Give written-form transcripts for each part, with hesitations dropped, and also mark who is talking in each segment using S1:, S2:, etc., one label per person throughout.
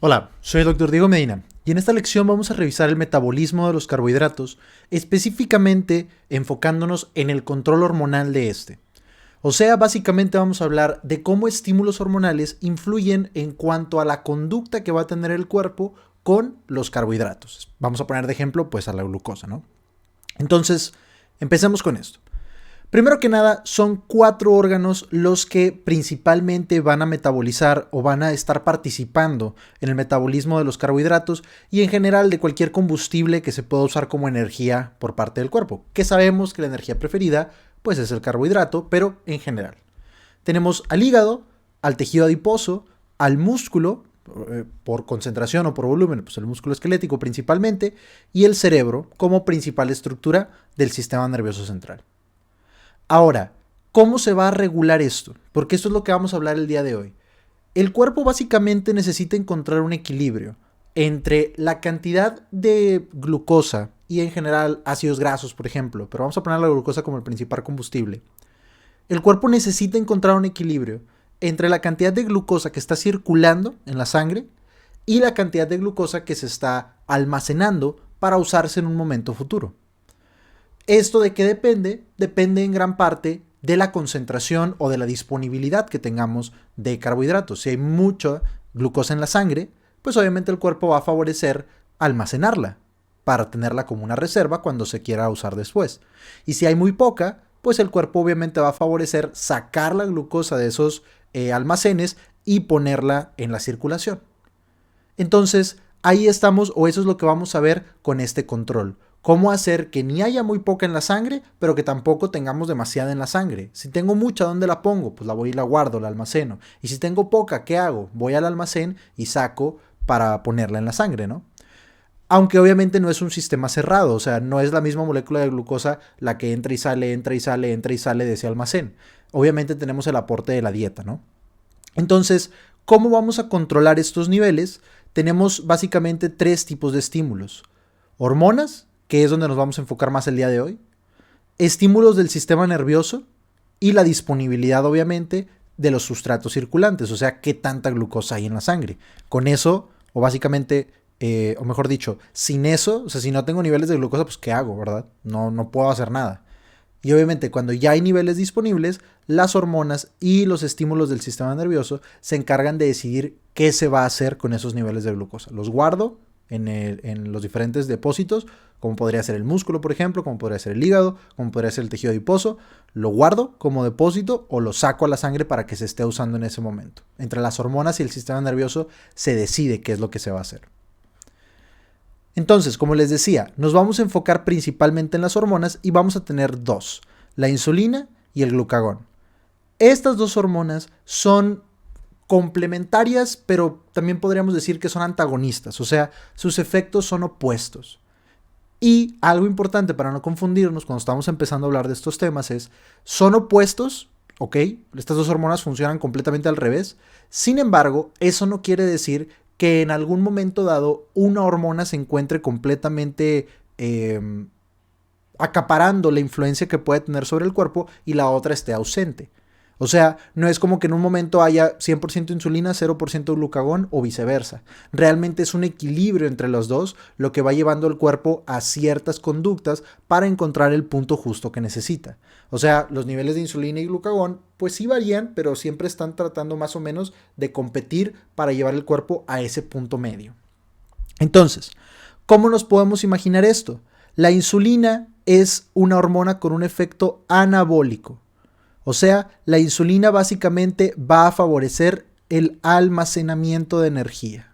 S1: Hola, soy el Dr. Diego Medina y en esta lección vamos a revisar el metabolismo de los carbohidratos, específicamente enfocándonos en el control hormonal de este. O sea, básicamente vamos a hablar de cómo estímulos hormonales influyen en cuanto a la conducta que va a tener el cuerpo con los carbohidratos. Vamos a poner de ejemplo pues a la glucosa, ¿no? Entonces, empecemos con esto. Primero que nada, son 4 órganos los que principalmente van a metabolizar o van a estar participando en el metabolismo de los carbohidratos y en general de cualquier combustible que se pueda usar como energía por parte del cuerpo, que sabemos que la energía preferida pues es el carbohidrato, pero en general. Tenemos al hígado, al tejido adiposo, al músculo, por concentración o por volumen, pues el músculo esquelético principalmente, y el cerebro como principal estructura del sistema nervioso central. Ahora, ¿cómo se va a regular esto? Porque esto es lo que vamos a hablar el día de hoy. El cuerpo básicamente necesita encontrar un equilibrio entre la cantidad de glucosa y en general ácidos grasos, por ejemplo, pero vamos a poner la glucosa como el principal combustible. El cuerpo necesita encontrar un equilibrio entre la cantidad de glucosa que está circulando en la sangre y la cantidad de glucosa que se está almacenando para usarse en un momento futuro. ¿Esto de qué depende? Depende en gran parte de la concentración o de la disponibilidad que tengamos de carbohidratos. Si hay mucha glucosa en la sangre, pues obviamente el cuerpo va a favorecer almacenarla para tenerla como una reserva cuando se quiera usar después. Y si hay muy poca, pues el cuerpo obviamente va a favorecer sacar la glucosa de esos almacenes y ponerla en la circulación. Entonces, ahí estamos, o eso es lo que vamos a ver con este control. Cómo hacer que ni haya muy poca en la sangre, pero que tampoco tengamos demasiada en la sangre. Si tengo mucha, ¿dónde la pongo? Pues la voy y la guardo, la almaceno. Y si tengo poca, ¿qué hago? Voy al almacén y saco para ponerla en la sangre, ¿no? Aunque obviamente no es un sistema cerrado, o sea, no es la misma molécula de glucosa la que entra y sale, entra y sale, entra y sale de ese almacén. Obviamente tenemos el aporte de la dieta, ¿no? Entonces, ¿cómo vamos a controlar estos niveles? Tenemos básicamente 3 tipos de estímulos. Hormonas, que es donde nos vamos a enfocar más el día de hoy. Estímulos del sistema nervioso y la disponibilidad, obviamente, de los sustratos circulantes, o sea, qué tanta glucosa hay en la sangre. Con eso, o básicamente, o mejor dicho, sin eso, o sea, si no tengo niveles de glucosa, pues ¿qué hago, verdad? No puedo hacer nada. Y obviamente cuando ya hay niveles disponibles, las hormonas y los estímulos del sistema nervioso se encargan de decidir qué se va a hacer con esos niveles de glucosa. Los guardo en los diferentes depósitos, como podría ser el músculo, por ejemplo, como podría ser el hígado, como podría ser el tejido adiposo. Lo guardo como depósito o lo saco a la sangre para que se esté usando en ese momento. Entre las hormonas y el sistema nervioso se decide qué es lo que se va a hacer. Entonces, como les decía, nos vamos a enfocar principalmente en las hormonas y vamos a tener 2, la insulina y el glucagón. Estas 2 hormonas son complementarias, pero también podríamos decir que son antagonistas, o sea, sus efectos son opuestos. Y algo importante para no confundirnos cuando estamos empezando a hablar de estos temas es, son opuestos, ¿ok? Estas 2 hormonas funcionan completamente al revés. Sin embargo, eso no quiere decir que en algún momento dado una hormona se encuentre completamente acaparando la influencia que puede tener sobre el cuerpo y la otra esté ausente. O sea, no es como que en un momento haya 100% insulina, 0% glucagón o viceversa. Realmente es un equilibrio entre los dos lo que va llevando al cuerpo a ciertas conductas para encontrar el punto justo que necesita. O sea, los niveles de insulina y glucagón pues sí varían, pero siempre están tratando más o menos de competir para llevar el cuerpo a ese punto medio. Entonces, ¿cómo nos podemos imaginar esto? La insulina es una hormona con un efecto anabólico. O sea, la insulina básicamente va a favorecer el almacenamiento de energía.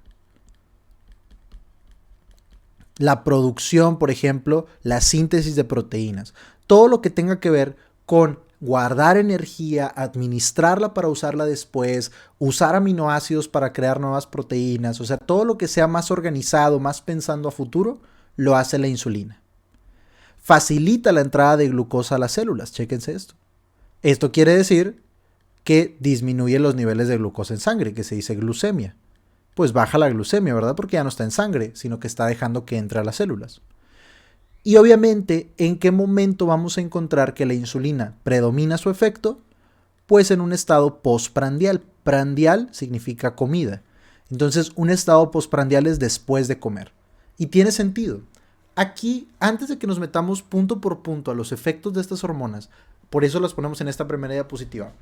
S1: La producción, por ejemplo, la síntesis de proteínas. Todo lo que tenga que ver con guardar energía, administrarla para usarla después, usar aminoácidos para crear nuevas proteínas. O sea, todo lo que sea más organizado, más pensando a futuro, lo hace la insulina. Facilita la entrada de glucosa a las células. Chéquense esto. Esto quiere decir que disminuye los niveles de glucosa en sangre, que se dice glucemia. Pues baja la glucemia, ¿verdad? Porque ya no está en sangre, sino que está dejando que entre a las células. Y obviamente, ¿en qué momento vamos a encontrar que la insulina predomina su efecto? Pues en un estado postprandial. Prandial significa comida. Entonces, un estado postprandial es después de comer. Y tiene sentido. Aquí, antes de que nos metamos punto por punto a los efectos de estas hormonas, por eso las ponemos en esta primera diapositiva,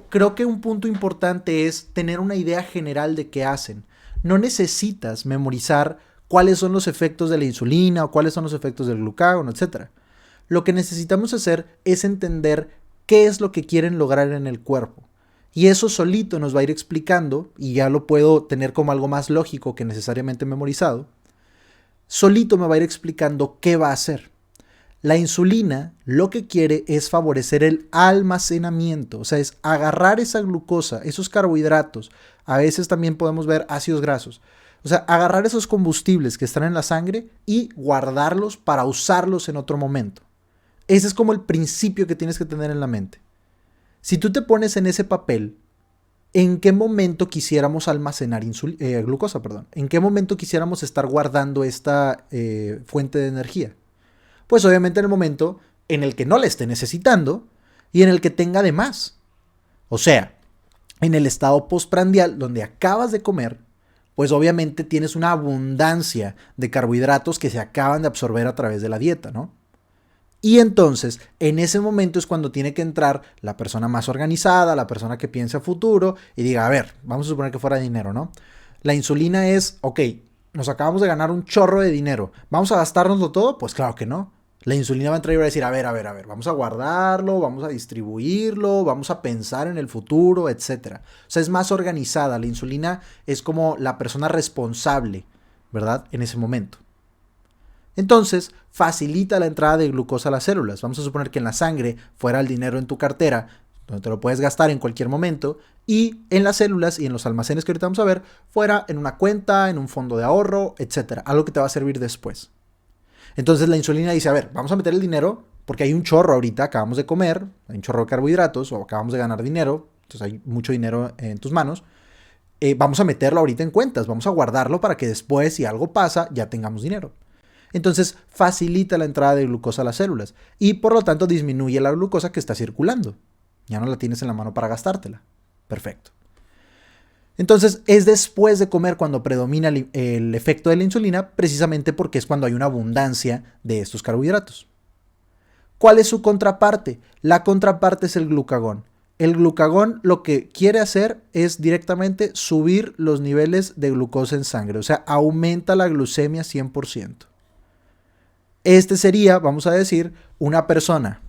S1: creo que un punto importante es tener una idea general de qué hacen. No necesitas memorizar cuáles son los efectos de la insulina o cuáles son los efectos del glucagón, etc. Lo que necesitamos hacer es entender qué es lo que quieren lograr en el cuerpo. Y eso solito nos va a ir explicando, y ya lo puedo tener como algo más lógico que necesariamente memorizado, solito me va a ir explicando qué va a hacer. La insulina lo que quiere es favorecer el almacenamiento, o sea, es agarrar esa glucosa, esos carbohidratos, a veces también podemos ver ácidos grasos, o sea, agarrar esos combustibles que están en la sangre y guardarlos para usarlos en otro momento. Ese es como el principio que tienes que tener en la mente. Si tú te pones en ese papel, ¿en qué momento quisiéramos almacenar glucosa? ¿En qué momento quisiéramos estar guardando esta fuente de energía? Pues obviamente en el momento en el que no la esté necesitando y en el que tenga de más. O sea, en el estado postprandial donde acabas de comer, pues obviamente tienes una abundancia de carbohidratos que se acaban de absorber a través de la dieta, ¿no? Y entonces, en ese momento es cuando tiene que entrar la persona más organizada, la persona que piensa a futuro y diga, a ver, vamos a suponer que fuera dinero, ¿no? La insulina es, ok, nos acabamos de ganar un chorro de dinero, ¿vamos a gastárnoslo todo? Pues claro que no. La insulina va a entrar y va a decir, a ver, vamos a guardarlo, vamos a distribuirlo, vamos a pensar en el futuro, etc. O sea, es más organizada. La insulina es como la persona responsable, ¿verdad? En ese momento. Entonces, facilita la entrada de glucosa a las células. Vamos a suponer que en la sangre fuera el dinero en tu cartera, donde te lo puedes gastar en cualquier momento, y en las células y en los almacenes que ahorita vamos a ver, fuera en una cuenta, en un fondo de ahorro, etc. Algo que te va a servir después. Entonces la insulina dice, a ver, vamos a meter el dinero, porque hay un chorro ahorita, acabamos de comer, hay un chorro de carbohidratos, o acabamos de ganar dinero, entonces hay mucho dinero en tus manos, vamos a meterlo ahorita en cuentas, vamos a guardarlo para que después, si algo pasa, ya tengamos dinero. Entonces facilita la entrada de glucosa a las células y por lo tanto disminuye la glucosa que está circulando. Ya no la tienes en la mano para gastártela. Perfecto. Entonces es después de comer cuando predomina el efecto de la insulina, precisamente porque es cuando hay una abundancia de estos carbohidratos. ¿Cuál es su contraparte? La contraparte es el glucagón. El glucagón lo que quiere hacer es directamente subir los niveles de glucosa en sangre, o sea, aumenta la glucemia 100%. Este sería, vamos a decir, una persona,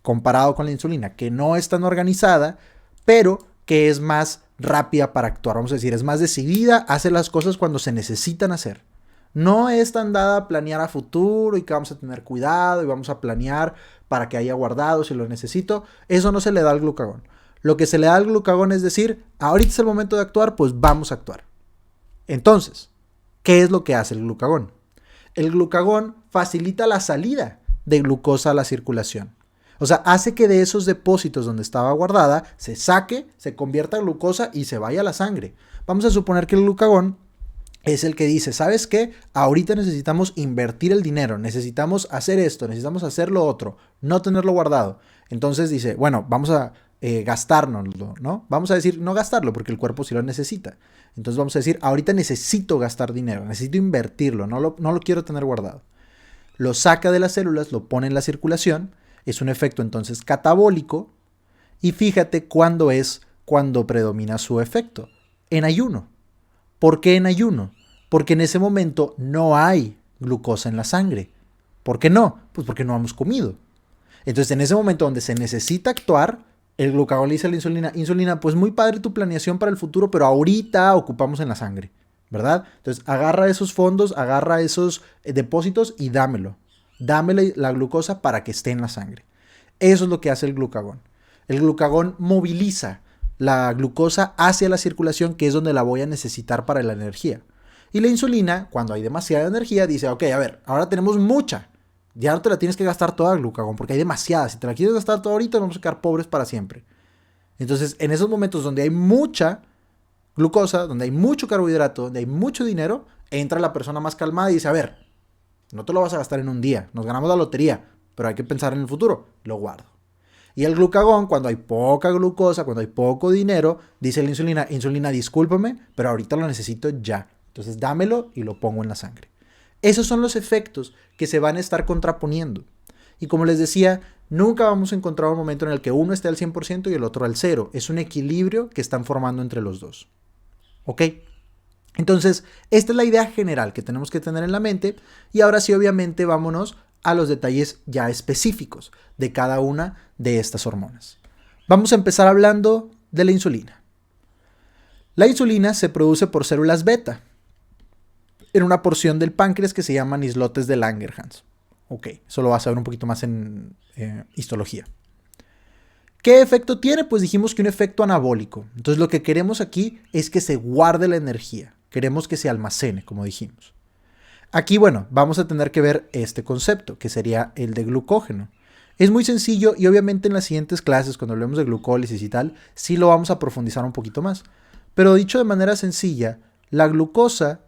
S1: comparado con la insulina, que no es tan organizada, pero que es más rápida para actuar. Vamos a decir, es más decidida, hace las cosas cuando se necesitan hacer. No es tan dada a planear a futuro y que vamos a tener cuidado y vamos a planear para que haya guardado si lo necesito. Eso no se le da al glucagón. Lo que se le da al glucagón es decir, ahorita es el momento de actuar, pues vamos a actuar. Entonces, ¿qué es lo que hace el glucagón? El glucagón facilita la salida de glucosa a la circulación. O sea, hace que de esos depósitos donde estaba guardada se saque, se convierta en glucosa y se vaya a la sangre. Vamos a suponer que el glucagón es el que dice, ¿sabes qué? Ahorita necesitamos invertir el dinero, necesitamos hacer esto, necesitamos hacer lo otro, no tenerlo guardado. Entonces dice, bueno, vamos a gastárnoslo, ¿no? Vamos a decir no gastarlo porque el cuerpo sí lo necesita. Entonces vamos a decir, ahorita necesito gastar dinero, necesito invertirlo, no lo quiero tener guardado. Lo saca de las células, lo pone en la circulación, es un efecto entonces catabólico y fíjate cuando predomina su efecto, en ayuno. ¿Por qué en ayuno? Porque en ese momento no hay glucosa en la sangre. ¿Por qué no? Pues porque no hemos comido. Entonces en ese momento donde se necesita actuar, el glucagón le dice a la insulina, pues muy padre tu planeación para el futuro, pero ahorita ocupamos en la sangre, ¿verdad? Entonces agarra esos fondos, agarra esos depósitos y dámelo. Dámele la glucosa para que esté en la sangre. Eso es lo que hace el glucagón. El glucagón moviliza la glucosa hacia la circulación, que es donde la voy a necesitar para la energía. Y la insulina, cuando hay demasiada energía, dice, ok, a ver, ahora tenemos mucha. Ya no te la tienes que gastar toda, glucagón, porque hay demasiada. Si te la quieres gastar toda ahorita, vamos a quedar pobres para siempre. Entonces, en esos momentos donde hay mucha glucosa, donde hay mucho carbohidrato, donde hay mucho dinero, entra la persona más calmada y dice, a ver, no te lo vas a gastar en un día, nos ganamos la lotería, pero hay que pensar en el futuro, lo guardo. Y el glucagón, cuando hay poca glucosa, cuando hay poco dinero, dice la insulina, insulina, discúlpame, pero ahorita lo necesito ya. Entonces dámelo y lo pongo en la sangre. Esos son los efectos que se van a estar contraponiendo. Y como les decía, nunca vamos a encontrar un momento en el que uno esté al 100% y el otro al 0. Es un equilibrio que están formando entre los dos. ¿Ok? Entonces, esta es la idea general que tenemos que tener en la mente. Y ahora sí, obviamente, vámonos a los detalles ya específicos de cada una de estas hormonas. Vamos a empezar hablando de la insulina. La insulina se produce por células beta en una porción del páncreas que se llaman islotes de Langerhans. Ok, eso lo vas a ver un poquito más en histología. ¿Qué efecto tiene? Pues dijimos que un efecto anabólico. Entonces lo que queremos aquí es que se guarde la energía. Queremos que se almacene, como dijimos. Aquí, bueno, vamos a tener que ver este concepto, que sería el de glucógeno. Es muy sencillo y obviamente en las siguientes clases, cuando hablemos de glucólisis y tal, sí lo vamos a profundizar un poquito más. Pero dicho de manera sencilla, la glucosa,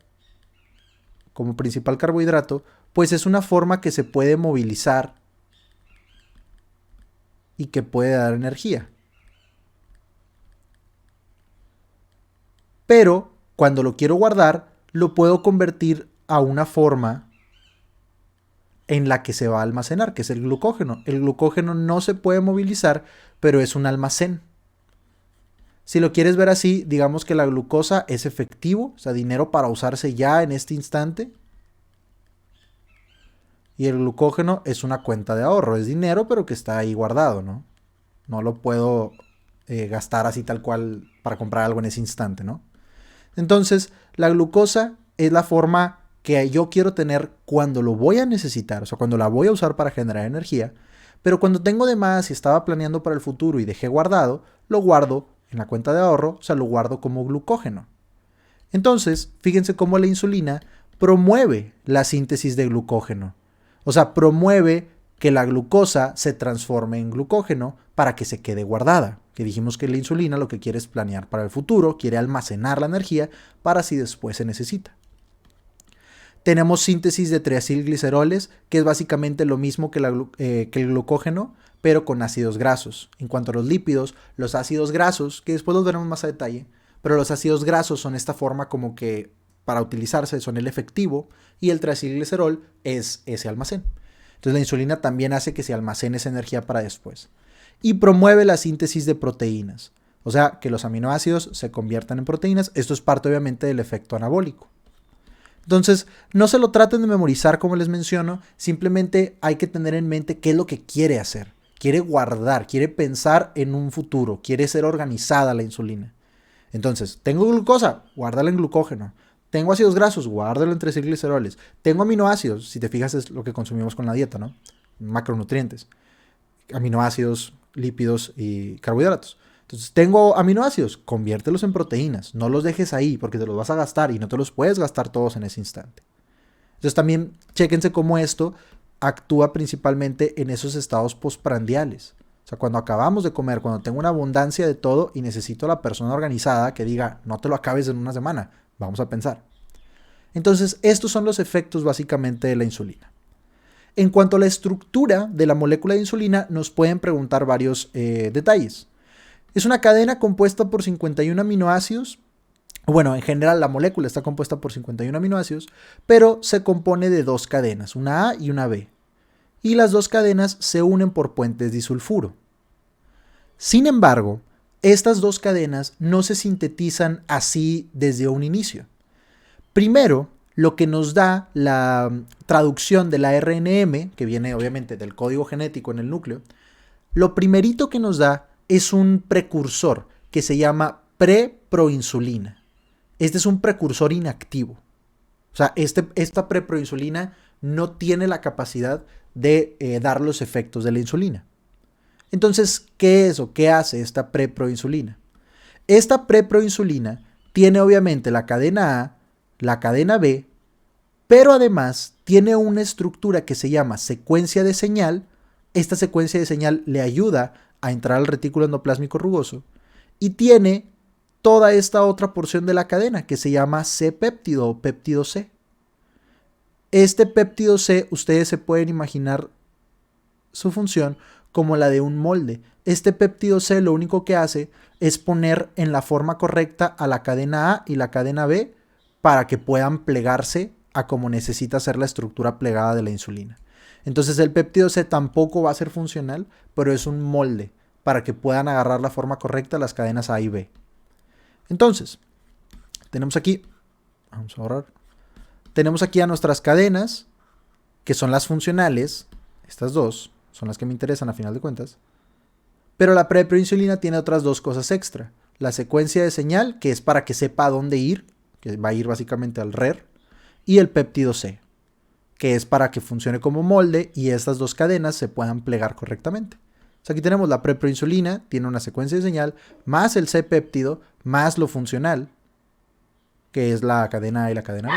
S1: como principal carbohidrato, pues es una forma que se puede movilizar y que puede dar energía. Pero cuando lo quiero guardar, lo puedo convertir a una forma en la que se va a almacenar, que es el glucógeno. El glucógeno no se puede movilizar, pero es un almacén. Si lo quieres ver así, digamos que la glucosa es efectivo, o sea, dinero para usarse ya en este instante. Y el glucógeno es una cuenta de ahorro, es dinero, pero que está ahí guardado, ¿no? No lo puedo gastar así tal cual para comprar algo en ese instante, ¿no? Entonces, la glucosa es la forma que yo quiero tener cuando lo voy a necesitar, o sea, cuando la voy a usar para generar energía, pero cuando tengo de más y estaba planeando para el futuro y dejé guardado, lo guardo en la cuenta de ahorro, o sea, lo guardo como glucógeno. Entonces, fíjense cómo la insulina promueve la síntesis de glucógeno. O sea, promueve que la glucosa se transforme en glucógeno para que se quede guardada. Que dijimos que la insulina lo que quiere es planear para el futuro, quiere almacenar la energía para si después se necesita. Tenemos síntesis de triacilgliceroles, que es básicamente lo mismo que el glucógeno, pero con ácidos grasos. En cuanto a los lípidos, los ácidos grasos, que después los veremos más a detalle, pero los ácidos grasos son esta forma como que para utilizarse son el efectivo y el triacilglicerol es ese almacén. Entonces la insulina también hace que se almacene esa energía para después. Y promueve la síntesis de proteínas. O sea, que los aminoácidos se conviertan en proteínas. Esto es parte obviamente del efecto anabólico. Entonces, no se lo traten de memorizar como les menciono. Simplemente hay que tener en mente qué es lo que quiere hacer. Quiere guardar, quiere pensar en un futuro. Quiere ser organizada la insulina. Entonces, tengo glucosa, guárdala en glucógeno. Tengo ácidos grasos, guárdalo en triacilgliceroles. Tengo aminoácidos, si te fijas es lo que consumimos con la dieta, ¿no? Macronutrientes. Aminoácidos, lípidos y carbohidratos. Entonces, tengo aminoácidos, conviértelos en proteínas. No los dejes ahí porque te los vas a gastar y no te los puedes gastar todos en ese instante. Entonces, también chéquense cómo esto actúa principalmente en esos estados postprandiales. O sea, cuando acabamos de comer, cuando tengo una abundancia de todo y necesito a la persona organizada que diga, no te lo acabes en una semana. Vamos a pensar. Entonces, estos son los efectos básicamente de la insulina. En cuanto a la estructura de la molécula de insulina, nos pueden preguntar varios detalles. Es una cadena compuesta por 51 aminoácidos. Bueno, en general la molécula está compuesta por 51 aminoácidos, pero se compone de dos cadenas, una A y una B. Y las dos cadenas se unen por puentes disulfuro. Sin embargo, estas dos cadenas no se sintetizan así desde un inicio. Primero, lo que nos da la traducción de la RNM, que viene obviamente del código genético en el núcleo, lo primerito que nos da es un precursor que se llama preproinsulina. Este es un precursor inactivo. O sea, esta preproinsulina no tiene la capacidad de dar los efectos de la insulina. Entonces, ¿qué es o qué hace esta preproinsulina? Esta preproinsulina tiene obviamente la cadena A, la cadena B, pero además tiene una estructura que se llama secuencia de señal. Esta secuencia de señal le ayuda a entrar al retículo endoplásmico rugoso y tiene toda esta otra porción de la cadena que se llama C-péptido o péptido C. Este péptido C, ustedes se pueden imaginar su función como la de un molde. Este péptido C lo único que hace es poner en la forma correcta a la cadena A y la cadena B para que puedan plegarse a como necesita ser la estructura plegada de la insulina. Entonces el péptido C tampoco va a ser funcional, pero es un molde para que puedan agarrar la forma correcta las cadenas A y B. Entonces, tenemos aquí, vamos a borrar, tenemos aquí a nuestras cadenas, que son las funcionales, estas dos son las que me interesan a final de cuentas, pero la preproinsulina tiene otras dos cosas extra. La secuencia de señal, que es para que sepa a dónde ir, que va a ir básicamente al RER, y el péptido C, que es para que funcione como molde y estas dos cadenas se puedan plegar correctamente. Entonces aquí tenemos la preproinsulina, tiene una secuencia de señal, más el C-péptido, más lo funcional, que es la cadena A y la cadena B.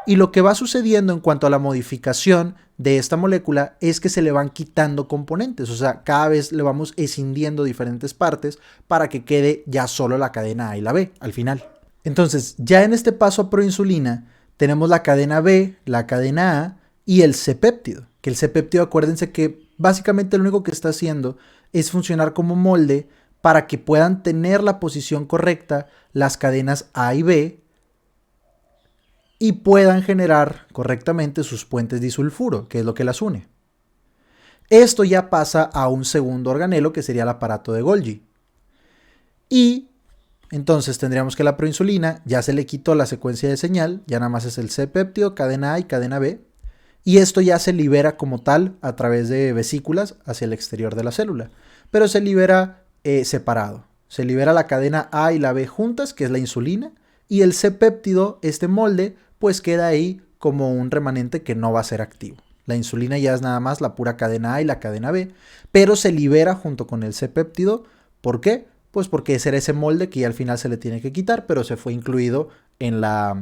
S1: Y lo que va sucediendo en cuanto a la modificación de esta molécula es que se le van quitando componentes, o sea, cada vez le vamos escindiendo diferentes partes para que quede ya solo la cadena A y la B al final. Entonces, ya en este paso a proinsulina, tenemos la cadena B, la cadena A y el C-péptido, que el C-péptido, acuérdense que básicamente lo único que está haciendo es funcionar como molde para que puedan tener la posición correcta las cadenas A y B y puedan generar correctamente sus puentes disulfuro, que es lo que las une. Esto ya pasa a un segundo organelo, que sería el aparato de Golgi. Y entonces tendríamos que la proinsulina ya se le quitó la secuencia de señal, ya nada más es el C-péptido, cadena A y cadena B, y esto ya se libera como tal a través de vesículas hacia el exterior de la célula, pero se libera separado. Se libera la cadena A y la B juntas, que es la insulina, y el C-péptido, este molde, pues queda ahí como un remanente que no va a ser activo. La insulina ya es nada más la pura cadena A y la cadena B, pero se libera junto con el C-péptido. ¿Por qué? Pues porque ese era ese molde que ya al final se le tiene que quitar, pero se fue incluido en la,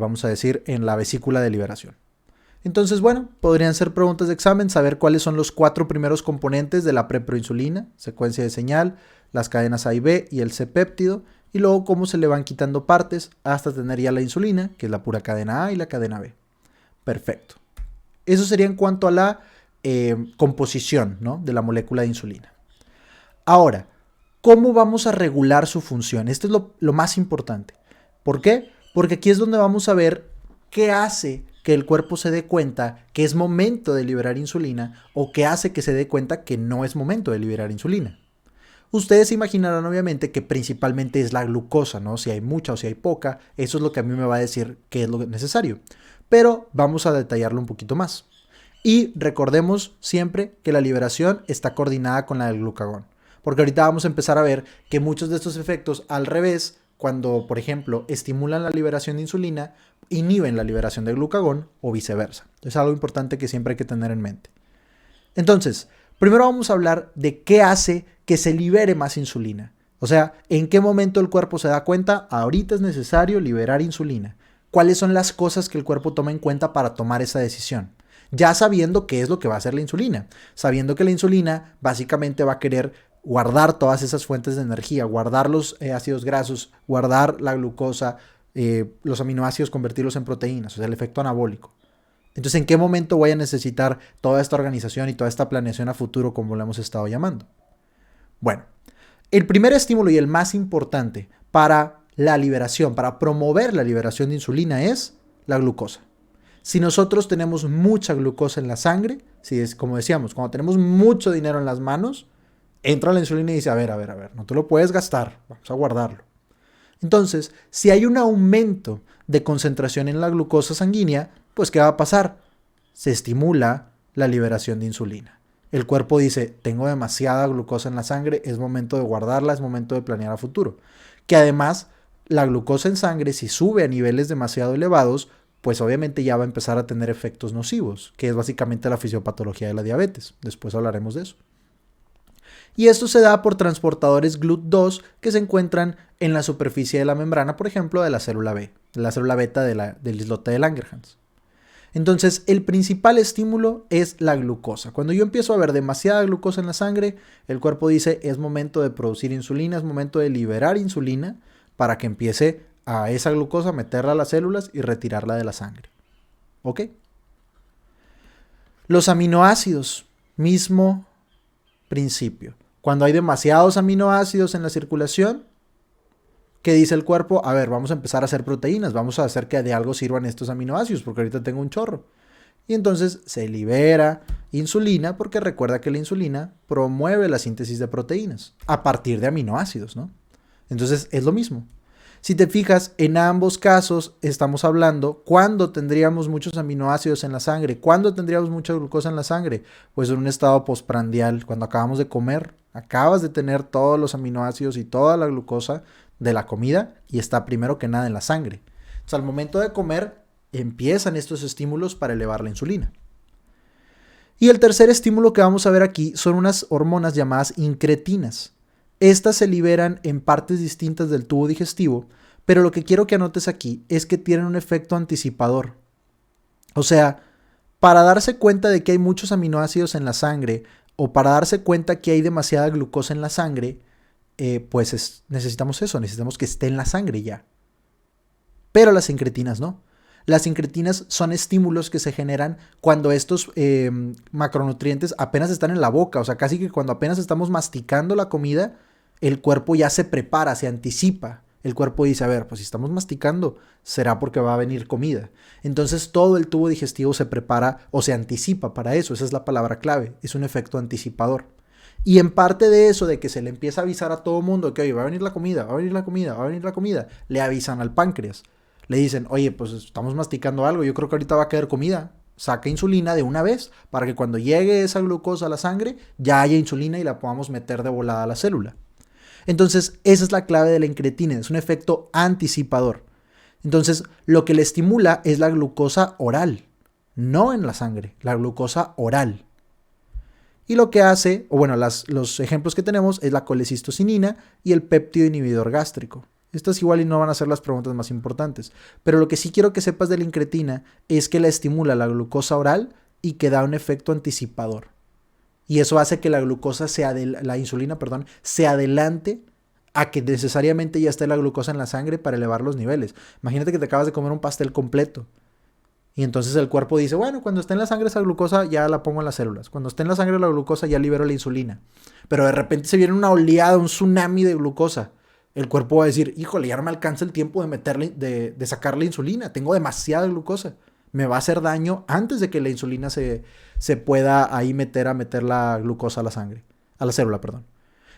S1: vamos a decir, en la vesícula de liberación. Entonces, bueno, podrían ser preguntas de examen, saber cuáles son los 4 primeros componentes de la preproinsulina, secuencia de señal, las cadenas A y B y el C-péptido, y luego cómo se le van quitando partes hasta tener ya la insulina, que es la pura cadena A y la cadena B. Perfecto. Eso sería en cuanto a la composición, ¿no?, de la molécula de insulina. Ahora, ¿cómo vamos a regular su función? Esto es lo más importante. ¿Por qué? Porque aquí es donde vamos a ver qué hace que el cuerpo se dé cuenta que es momento de liberar insulina o qué hace que se dé cuenta que no es momento de liberar insulina. Ustedes se imaginarán obviamente que principalmente es la glucosa, ¿no? Si hay mucha o si hay poca, eso es lo que a mí me va a decir qué es lo necesario. Pero vamos a detallarlo un poquito más. Y recordemos siempre que la liberación está coordinada con la del glucagón. Porque ahorita vamos a empezar a ver que muchos de estos efectos al revés, cuando por ejemplo estimulan la liberación de insulina, inhiben la liberación de glucagón o viceversa. Es algo importante que siempre hay que tener en mente. Entonces, primero vamos a hablar de qué hace que se libere más insulina. O sea, ¿en qué momento el cuerpo se da cuenta? Ahorita es necesario liberar insulina. ¿Cuáles son las cosas que el cuerpo toma en cuenta para tomar esa decisión? Ya sabiendo qué es lo que va a hacer la insulina. Sabiendo que la insulina básicamente va a querer guardar todas esas fuentes de energía, guardar los ácidos grasos, guardar la glucosa, los aminoácidos, convertirlos en proteínas, o sea, el efecto anabólico. Entonces, ¿en qué momento voy a necesitar toda esta organización y toda esta planeación a futuro, como lo hemos estado llamando? Bueno, el primer estímulo y el más importante para la liberación, para promover la liberación de insulina es la glucosa. Si nosotros tenemos mucha glucosa en la sangre, si es como decíamos, cuando tenemos mucho dinero en las manos, entra la insulina y dice, a ver, no te lo puedes gastar, vamos a guardarlo. Entonces, si hay un aumento de concentración en la glucosa sanguínea, pues ¿qué va a pasar? Se estimula la liberación de insulina. El cuerpo dice, tengo demasiada glucosa en la sangre, es momento de guardarla, es momento de planear a futuro. Que además, la glucosa en sangre, si sube a niveles demasiado elevados, pues obviamente ya va a empezar a tener efectos nocivos, que es básicamente la fisiopatología de la diabetes. Después hablaremos de eso. Y esto se da por transportadores GLUT2 que se encuentran en la superficie de la membrana, por ejemplo, de la célula B, de la célula beta del islote de Langerhans. Entonces, el principal estímulo es la glucosa. Cuando yo empiezo a ver demasiada glucosa en la sangre, el cuerpo dice, es momento de producir insulina, es momento de liberar insulina para que empiece a esa glucosa meterla a las células y retirarla de la sangre. ¿Ok? Los aminoácidos Mismo principio. Cuando hay demasiados aminoácidos en la circulación, ¿qué dice el cuerpo? A ver, vamos a empezar a hacer proteínas, vamos a hacer que de algo sirvan estos aminoácidos, porque ahorita tengo un chorro. Y entonces se libera insulina, porque recuerda que la insulina promueve la síntesis de proteínas a partir de aminoácidos, ¿no? Entonces es lo mismo. Si te fijas, en ambos casos estamos hablando cuándo tendríamos muchos aminoácidos en la sangre, cuándo tendríamos mucha glucosa en la sangre, pues en un estado postprandial, cuando acabamos de comer, acabas de tener todos los aminoácidos y toda la glucosa de la comida y está primero que nada en la sangre. Entonces al momento de comer empiezan estos estímulos para elevar la insulina. Y el tercer estímulo que vamos a ver aquí son unas hormonas llamadas incretinas. Estas se liberan en partes distintas del tubo digestivo, pero lo que quiero que anotes aquí es que tienen un efecto anticipador. O sea, para darse cuenta de que hay muchos aminoácidos en la sangre o para darse cuenta que hay demasiada glucosa en la sangre, necesitamos eso, necesitamos que esté en la sangre ya. Pero las incretinas no. Las incretinas son estímulos que se generan cuando estos macronutrientes apenas están en la boca, o sea, casi que cuando apenas estamos masticando la comida, el cuerpo ya se prepara, se anticipa. El cuerpo dice, a ver, pues si estamos masticando, será porque va a venir comida. Entonces todo el tubo digestivo se prepara o se anticipa para eso, esa es la palabra clave, es un efecto anticipador. Y en parte de eso, de que se le empieza a avisar a todo mundo que, oye, va a venir la comida, va a venir la comida, va a venir la comida, le avisan al páncreas. Le dicen, oye, pues estamos masticando algo, yo creo que ahorita va a caer comida. Saca insulina de una vez para que cuando llegue esa glucosa a la sangre ya haya insulina y la podamos meter de volada a la célula. Entonces, esa es la clave de la incretina, es un efecto anticipador. Entonces, lo que le estimula es la glucosa oral, no en la sangre, la glucosa oral. Y lo que hace, o bueno, los ejemplos que tenemos es la colecistocinina y el péptido inhibidor gástrico. Estas igual y no van a ser las preguntas más importantes, pero lo que sí quiero que sepas de la incretina es que la estimula la glucosa oral y que da un efecto anticipador. Y eso hace que la glucosa la insulina, se adelante a que necesariamente ya esté la glucosa en la sangre para elevar los niveles. Imagínate que te acabas de comer un pastel completo. Y entonces el cuerpo dice, bueno, cuando esté en la sangre esa glucosa ya la pongo en las células. Cuando esté en la sangre la glucosa ya libero la insulina. Pero de repente se viene una oleada, un tsunami de glucosa. El cuerpo va a decir, híjole, ya no me alcanza el tiempo de sacar la insulina. Tengo demasiada glucosa. Me va a hacer daño antes de que la insulina se pueda ahí meter la glucosa a la sangre, a la célula, perdón.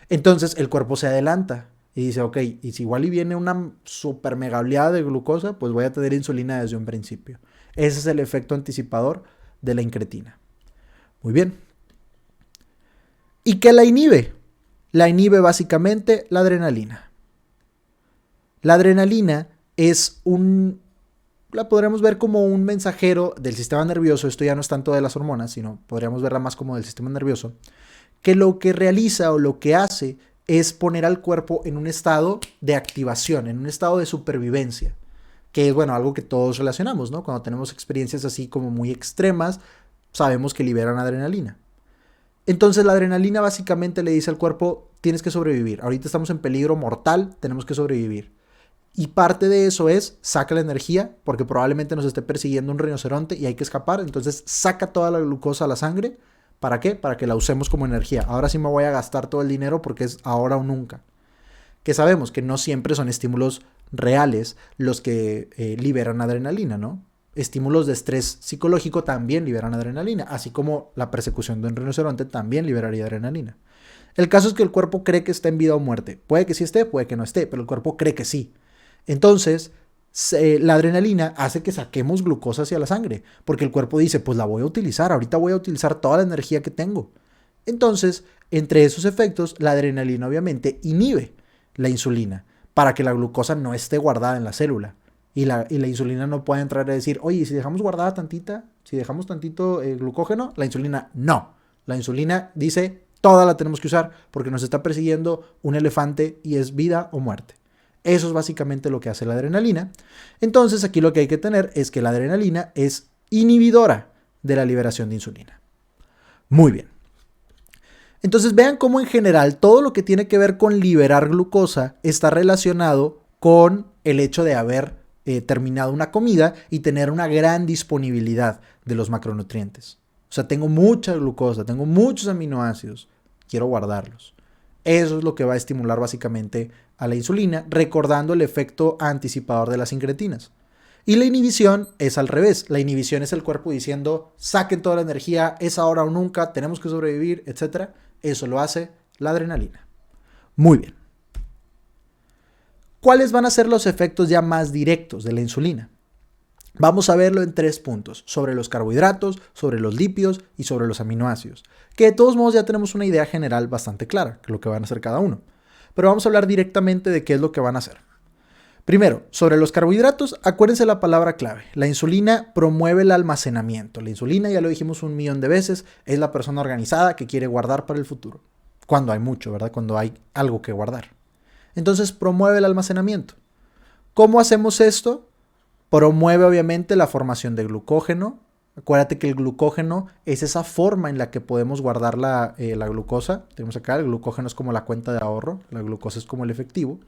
S1: Entonces el cuerpo se adelanta y dice, ok, y si igual y viene una super mega oleada de glucosa, pues voy a tener insulina desde un principio. Ese es el efecto anticipador de la incretina. Muy bien. ¿Y qué la inhibe? La inhibe básicamente la adrenalina. La adrenalina la podríamos ver como un mensajero del sistema nervioso, esto ya no es tanto de las hormonas, sino podríamos verla más como del sistema nervioso, que lo que realiza o lo que hace es poner al cuerpo en un estado de activación, en un estado de supervivencia, que es, bueno, algo que todos relacionamos, ¿no? Cuando tenemos experiencias así como muy extremas, sabemos que liberan adrenalina. Entonces la adrenalina básicamente le dice al cuerpo, tienes que sobrevivir, ahorita estamos en peligro mortal, tenemos que sobrevivir. Y parte de eso es, saca la energía, porque probablemente nos esté persiguiendo un rinoceronte y hay que escapar. Entonces saca toda la glucosa a la sangre. ¿Para qué? Para que la usemos como energía. Ahora sí me voy a gastar todo el dinero porque es ahora o nunca. Que sabemos que no siempre son estímulos reales los que liberan adrenalina, ¿no? Estímulos de estrés psicológico también liberan adrenalina, así como la persecución de un rinoceronte también liberaría adrenalina. El caso es que el cuerpo cree que está en vida o muerte. Puede que sí esté, puede que no esté, pero el cuerpo cree que sí. Entonces, la adrenalina hace que saquemos glucosa hacia la sangre, porque el cuerpo dice, pues la voy a utilizar, ahorita voy a utilizar toda la energía que tengo. Entonces, entre esos efectos, la adrenalina obviamente inhibe la insulina, para que la glucosa no esté guardada en la célula. Y la insulina no puede entrar a decir, oye, si dejamos guardada tantita, si dejamos tantito glucógeno, la insulina no. La insulina dice, toda la tenemos que usar porque nos está persiguiendo un elefante y es vida o muerte. Eso es básicamente lo que hace la adrenalina. Entonces aquí lo que hay que tener es que la adrenalina es inhibidora de la liberación de insulina. Muy bien. Entonces vean cómo en general todo lo que tiene que ver con liberar glucosa está relacionado con el hecho de haber terminado una comida y tener una gran disponibilidad de los macronutrientes. O sea, tengo mucha glucosa, tengo muchos aminoácidos, quiero guardarlos. Eso es lo que va a estimular básicamente a la insulina, recordando el efecto anticipador de las incretinas. Y la inhibición es al revés. La inhibición es el cuerpo diciendo, saquen toda la energía, es ahora o nunca, tenemos que sobrevivir, etc. Eso lo hace la adrenalina. Muy bien. ¿Cuáles van a ser los efectos ya más directos de la insulina? Vamos a verlo en 3 puntos, sobre los carbohidratos, sobre los lípidos y sobre los aminoácidos, que de todos modos ya tenemos una idea general bastante clara de lo que van a hacer cada uno. Pero vamos a hablar directamente de qué es lo que van a hacer. Primero, sobre los carbohidratos, acuérdense la palabra clave. La insulina promueve el almacenamiento. La insulina, ya lo dijimos 1.000.000 de veces, es la persona organizada que quiere guardar para el futuro. Cuando hay mucho, ¿verdad? Cuando hay algo que guardar. Entonces, promueve el almacenamiento. ¿Cómo hacemos esto? Promueve obviamente la formación de glucógeno. Acuérdate que el glucógeno es esa forma en la que podemos guardar la glucosa. Tenemos acá, el glucógeno es como la cuenta de ahorro, la glucosa es como el efectivo.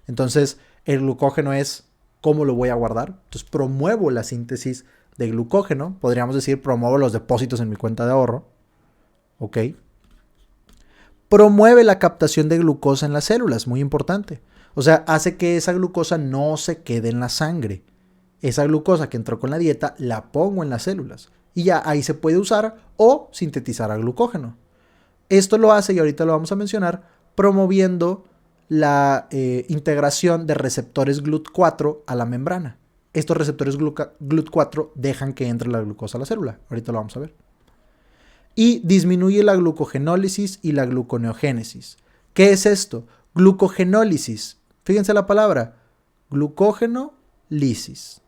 S1: Entonces, el glucógeno es cómo lo voy a guardar. Entonces, promuevo la síntesis de glucógeno. Podríamos decir, promuevo los depósitos en mi cuenta de ahorro. ¿Ok? Promueve la captación de glucosa en las células, muy importante. O sea, hace que esa glucosa no se quede en la sangre. Esa glucosa que entró con la dieta la pongo en las células. Y ya ahí se puede usar o sintetizar a glucógeno. Esto lo hace, y ahorita lo vamos a mencionar, promoviendo la integración de receptores GLUT4 a la membrana. Estos receptores GLUT4 dejan que entre la glucosa a la célula. Ahorita lo vamos a ver. Y disminuye la glucogenólisis y la gluconeogénesis. ¿Qué es esto? Glucogenólisis. Fíjense la palabra. Glucógeno-lisis.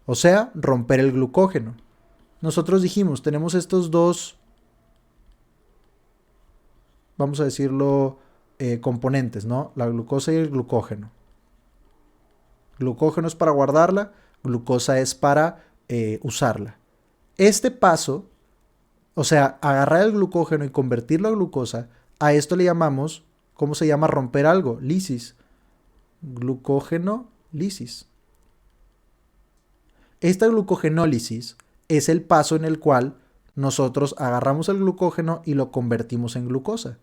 S1: O sea, romper el glucógeno. Nosotros dijimos, tenemos estos dos, vamos a decirlo, componentes, ¿no? La glucosa y el glucógeno. Glucógeno es para guardarla, glucosa es para usarla. Este paso, o sea, agarrar el glucógeno y convertirlo a glucosa, a esto le llamamos, ¿cómo se llama romper algo? Lisis. Glucógeno-lisis. Esta glucogenólisis es el paso en el cual nosotros agarramos el glucógeno y lo convertimos en glucosa.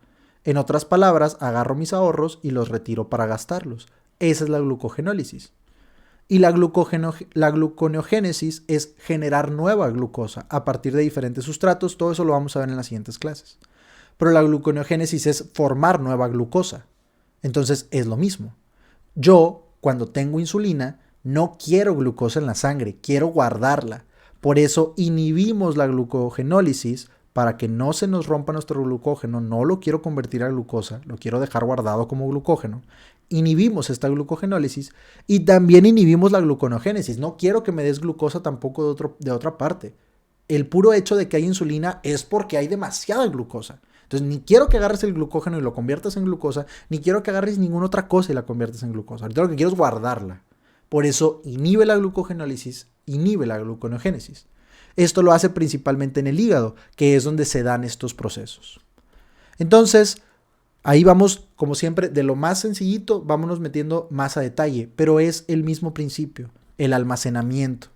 S1: En otras palabras, agarro mis ahorros y los retiro para gastarlos. Esa es la glucogenólisis. Y la gluconeogénesis es generar nueva glucosa a partir de diferentes sustratos. Todo eso lo vamos a ver en las siguientes clases. Pero la gluconeogénesis es formar nueva glucosa. Entonces es lo mismo. Yo, cuando tengo insulina, no quiero glucosa en la sangre, quiero guardarla. Por eso inhibimos la glucogenólisis para que no se nos rompa nuestro glucógeno. No lo quiero convertir a glucosa, lo quiero dejar guardado como glucógeno. Inhibimos esta glucogenólisis y también inhibimos la gluconeogénesis. No quiero que me des glucosa tampoco de otra parte. El puro hecho de que hay insulina es porque hay demasiada glucosa. Entonces, ni quiero que agarres el glucógeno y lo conviertas en glucosa, ni quiero que agarres ninguna otra cosa y la conviertas en glucosa. Ahorita lo que quiero es guardarla. Por eso inhibe la glucogenólisis, inhibe la gluconeogénesis. Esto lo hace principalmente en el hígado, que es donde se dan estos procesos. Entonces, ahí vamos, como siempre, de lo más sencillito, vámonos metiendo más a detalle, pero es el mismo principio, el almacenamiento.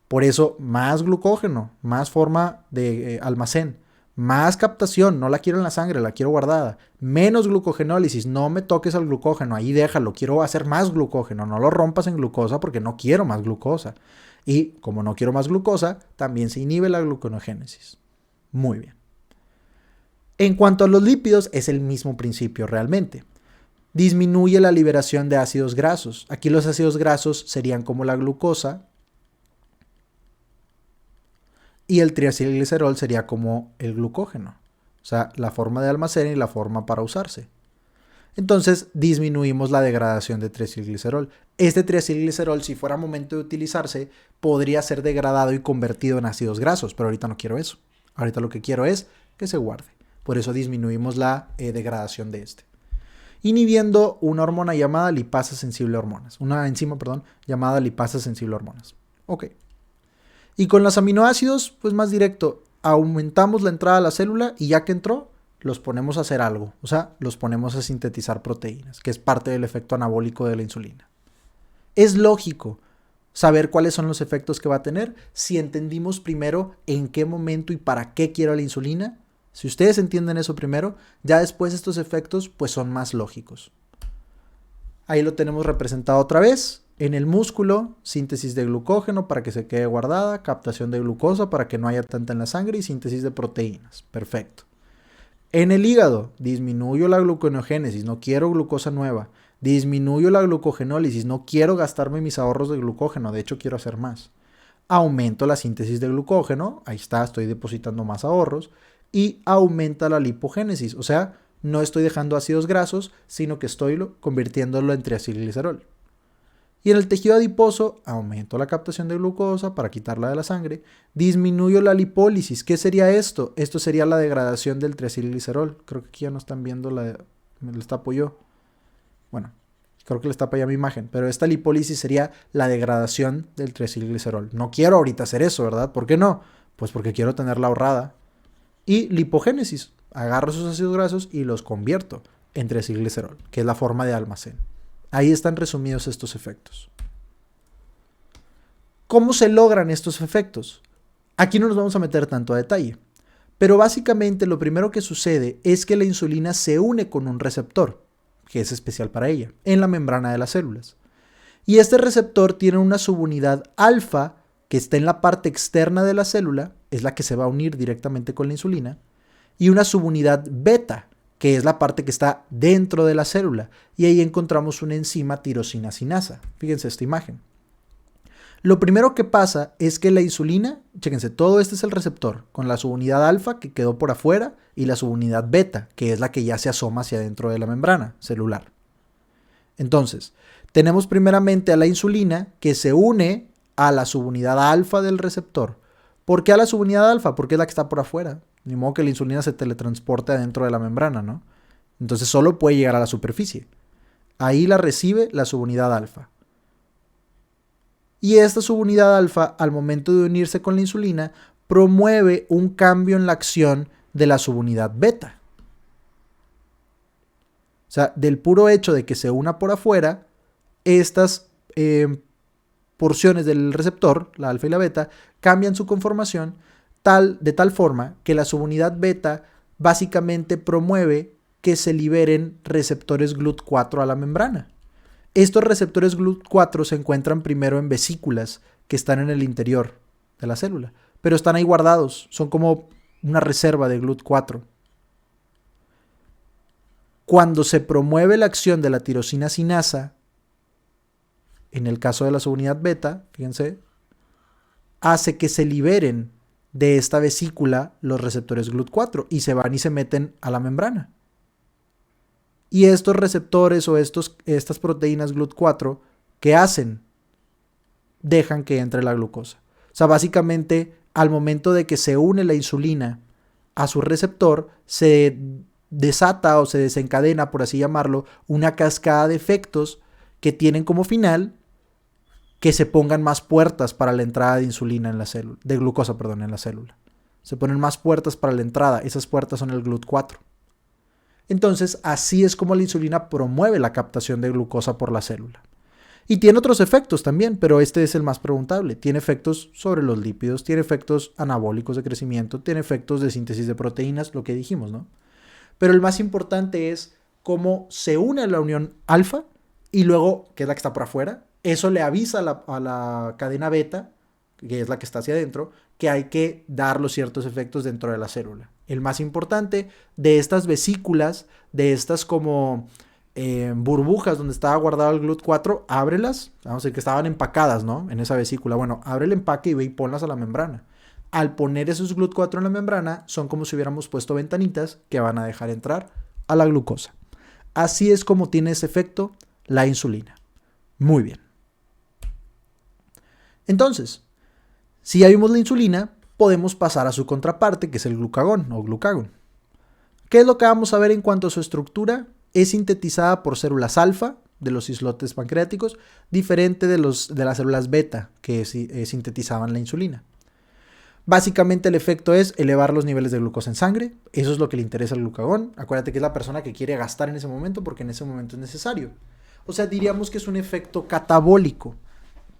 S1: Por eso, más glucógeno, más forma de almacén. Más captación, no la quiero en la sangre, la quiero guardada. Menos glucogenólisis, no me toques al glucógeno, ahí déjalo, quiero hacer más glucógeno, no lo rompas en glucosa porque no quiero más glucosa. Y como no quiero más glucosa, también se inhibe la gluconeogénesis. Muy bien. En cuanto a los lípidos, es el mismo principio realmente. Disminuye la liberación de ácidos grasos. Aquí los ácidos grasos serían como la glucosa, y el triacilglicerol sería como el glucógeno. O sea, la forma de almacén y la forma para usarse. Entonces, disminuimos la degradación de triacilglicerol. Este triacilglicerol, si fuera momento de utilizarse, podría ser degradado y convertido en ácidos grasos, pero ahorita no quiero eso. Ahorita lo que quiero es que se guarde. Por eso disminuimos la degradación de este. Inhibiendo una hormona llamada lipasa sensible a hormonas. Una enzima, llamada lipasa sensible a hormonas. Ok. Y con los aminoácidos, pues más directo, aumentamos la entrada a la célula y ya que entró, los ponemos a hacer algo. O sea, los ponemos a sintetizar proteínas, que es parte del efecto anabólico de la insulina. Es lógico. saber cuáles son los efectos que va a tener, si entendimos primero en qué momento y para qué quiero la insulina. Si ustedes entienden eso primero, ya después estos efectos pues son más lógicos. Ahí lo tenemos representado otra vez. En el músculo, síntesis de glucógeno para que se quede guardada, captación de glucosa para que no haya tanta en la sangre y síntesis de proteínas. Perfecto. En el hígado, disminuyo la gluconeogénesis, no quiero glucosa nueva. Disminuyo la glucogenólisis, no quiero gastarme mis ahorros de glucógeno, de hecho quiero hacer más. Aumento la síntesis de glucógeno, ahí está, estoy depositando más ahorros. Y aumenta la lipogénesis, o sea, no estoy dejando ácidos grasos, sino que estoy convirtiéndolo en triacilglicerol. Y en el tejido adiposo, aumento la captación de glucosa para quitarla de la sangre, disminuyo la lipólisis. ¿Qué sería esto? Esto sería la degradación del triacilglicerol. Creo que aquí ya no están viendo les tapo yo. Bueno, creo que les tapa ya mi imagen, pero esta lipólisis sería la degradación del triacilglicerol. No quiero ahorita hacer eso, ¿verdad? ¿Por qué no? Pues porque quiero tenerla ahorrada. Y lipogénesis, agarro esos ácidos grasos y los convierto en triacilglicerol, que es la forma de almacén. Ahí están resumidos estos efectos. ¿Cómo se logran estos efectos? Aquí no nos vamos a meter tanto a detalle, pero básicamente lo primero que sucede es que la insulina se une con un receptor, que es especial para ella, en la membrana de las células. Y este receptor tiene una subunidad alfa que está en la parte externa de la célula, es la que se va a unir directamente con la insulina, y una subunidad beta, que es la parte que está dentro de la célula, y ahí encontramos una enzima tirosina sinasa. Fíjense esta imagen. Lo primero que pasa es que la insulina, chéquense, todo este es el receptor, con la subunidad alfa que quedó por afuera y la subunidad beta, que es la que ya se asoma hacia dentro de la membrana celular. Entonces, tenemos primeramente a la insulina que se une a la subunidad alfa del receptor. ¿Por qué a la subunidad alfa? Porque es la que está por afuera. Ni modo que la insulina se teletransporte adentro de la membrana, ¿no? Entonces solo puede llegar a la superficie. Ahí la recibe la subunidad alfa. Y esta subunidad alfa, al momento de unirse con la insulina, promueve un cambio en la acción de la subunidad beta. O sea, del puro hecho de que se una por afuera, estas porciones del receptor, la alfa y la beta, cambian su conformación de tal forma que la subunidad beta básicamente promueve que se liberen receptores GLUT4 a la membrana. Estos receptores GLUT4 se encuentran primero en vesículas que están en el interior de la célula, pero están ahí guardados, son como una reserva de GLUT4. Cuando se promueve la acción de la tirosina sinasa, en el caso de la subunidad beta, fíjense, hace que se liberen de esta vesícula los receptores GLUT4 y se van y se meten a la membrana. Y estos receptores o estas proteínas GLUT4, ¿qué hacen? Dejan que entre la glucosa. O sea, básicamente, al momento de que se une la insulina a su receptor, se desata o se desencadena, por así llamarlo, una cascada de efectos que tienen como final que se pongan más puertas para la entrada de insulina en la célula, de glucosa, perdón, en la célula. Se ponen más puertas para la entrada, esas puertas son el GLUT4. Entonces, así es como la insulina promueve la captación de glucosa por la célula. Y tiene otros efectos también, pero este es el más preguntable. Tiene efectos sobre los lípidos, tiene efectos anabólicos de crecimiento, tiene efectos de síntesis de proteínas, lo que dijimos, ¿no? Pero el más importante es cómo se une a la unión alfa y luego, que es la que está por afuera, eso le avisa a la cadena beta, que es la que está hacia adentro, que hay que dar los ciertos efectos dentro de la célula. El más importante de estas vesículas, de estas como burbujas donde estaba guardado el GLUT4, ábrelas, vamos a decir que estaban empacadas, ¿no? En esa vesícula. Bueno, abre el empaque y ve y ponlas a la membrana. Al poner esos GLUT4 en la membrana, son como si hubiéramos puesto ventanitas que van a dejar entrar a la glucosa. Así es como tiene ese efecto la insulina. Muy bien. Entonces, si ya vimos la insulina, podemos pasar a su contraparte, que es el glucagón o glucagón. ¿Qué es lo que vamos a ver en cuanto a su estructura? Es sintetizada por células alfa de los islotes pancreáticos, diferente de las células beta que sintetizaban la insulina. Básicamente el efecto es elevar los niveles de glucosa en sangre, eso es lo que le interesa al glucagón. Acuérdate que es la persona que quiere gastar en ese momento porque en ese momento es necesario. O sea, diríamos que es un efecto catabólico.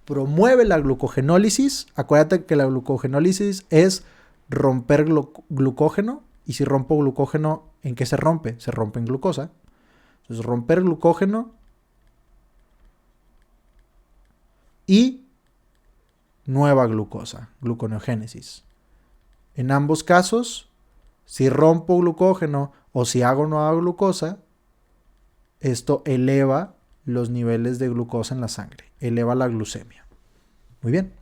S1: promueve la glucogenólisis. Acuérdate que la glucogenólisis es romper glucógeno. Y si rompo glucógeno, ¿en qué se rompe? Se rompe en glucosa. Entonces, romper glucógeno y nueva glucosa, gluconeogénesis. En ambos casos, si rompo glucógeno o si hago nueva glucosa, esto eleva los niveles de glucosa en la sangre, eleva la glucemia. Muy bien.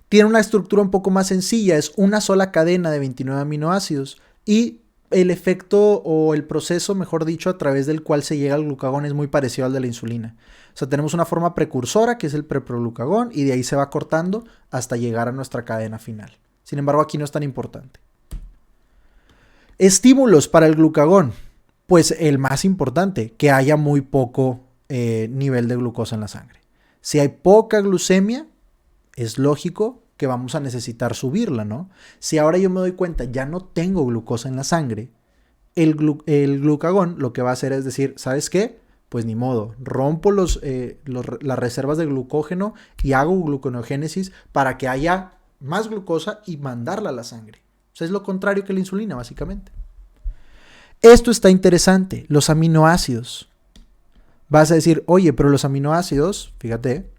S1: Tiene una estructura un poco más sencilla, es una sola cadena de 29 aminoácidos y el efecto o el proceso, mejor dicho, a través del cual se llega al glucagón es muy parecido al de la insulina. O sea, tenemos una forma precursora que es el preproglucagón y de ahí se va cortando hasta llegar a nuestra cadena final. Sin embargo, aquí no es tan importante. Estímulos para el glucagón. Pues el más importante, que haya muy poco nivel de glucosa en la sangre. Si hay poca glucemia, es lógico que vamos a necesitar subirla, ¿no? Si ahora yo me doy cuenta, ya no tengo glucosa en la sangre, el glucagón lo que va a hacer es decir, ¿sabes qué? Pues ni modo, rompo las reservas de glucógeno y hago gluconeogénesis para que haya más glucosa y mandarla a la sangre. O sea, es lo contrario que la insulina, básicamente. Esto está interesante, los aminoácidos. Vas a decir, oye, pero los aminoácidos, fíjate,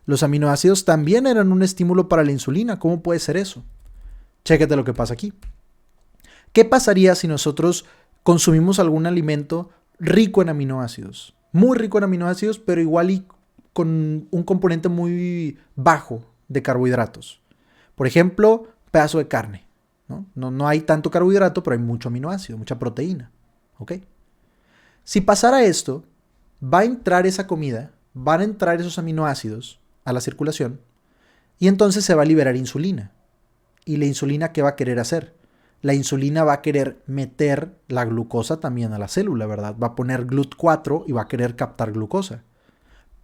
S1: los aminoácidos también eran un estímulo para la insulina. ¿Cómo puede ser eso? Chécate lo que pasa aquí. ¿Qué pasaría si nosotros consumimos algún alimento rico en aminoácidos? Muy rico en aminoácidos, pero igual y con un componente muy bajo de carbohidratos. Por ejemplo, pedazo de carne. No hay tanto carbohidrato, pero hay mucho aminoácido, mucha proteína. ¿Ok? Si pasara esto, va a entrar esa comida, van a entrar esos aminoácidos a la circulación y entonces se va a liberar insulina. ¿Y la insulina qué va a querer hacer? La insulina va a querer meter la glucosa también a la célula, ¿verdad? Va a poner GLUT4 y va a querer captar glucosa.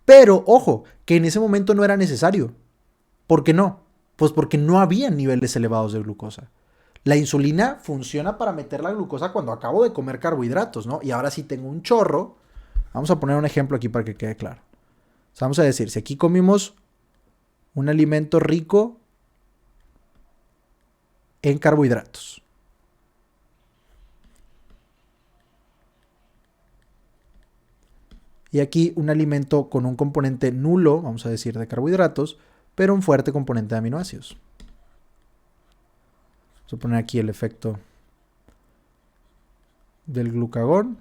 S1: Pero, ojo, que en ese momento no era necesario. ¿Por qué no? Pues porque no había niveles elevados de glucosa. La insulina funciona para meter la glucosa cuando acabo de comer carbohidratos, ¿no? Y ahora sí tengo un chorro. Vamos a poner un ejemplo aquí para que quede claro. O sea, vamos a decir, si aquí comimos un alimento rico en carbohidratos. Y aquí un alimento con un componente nulo, vamos a decir, de carbohidratos, pero un fuerte componente de aminoácidos. Vamos a poner aquí el efecto del glucagón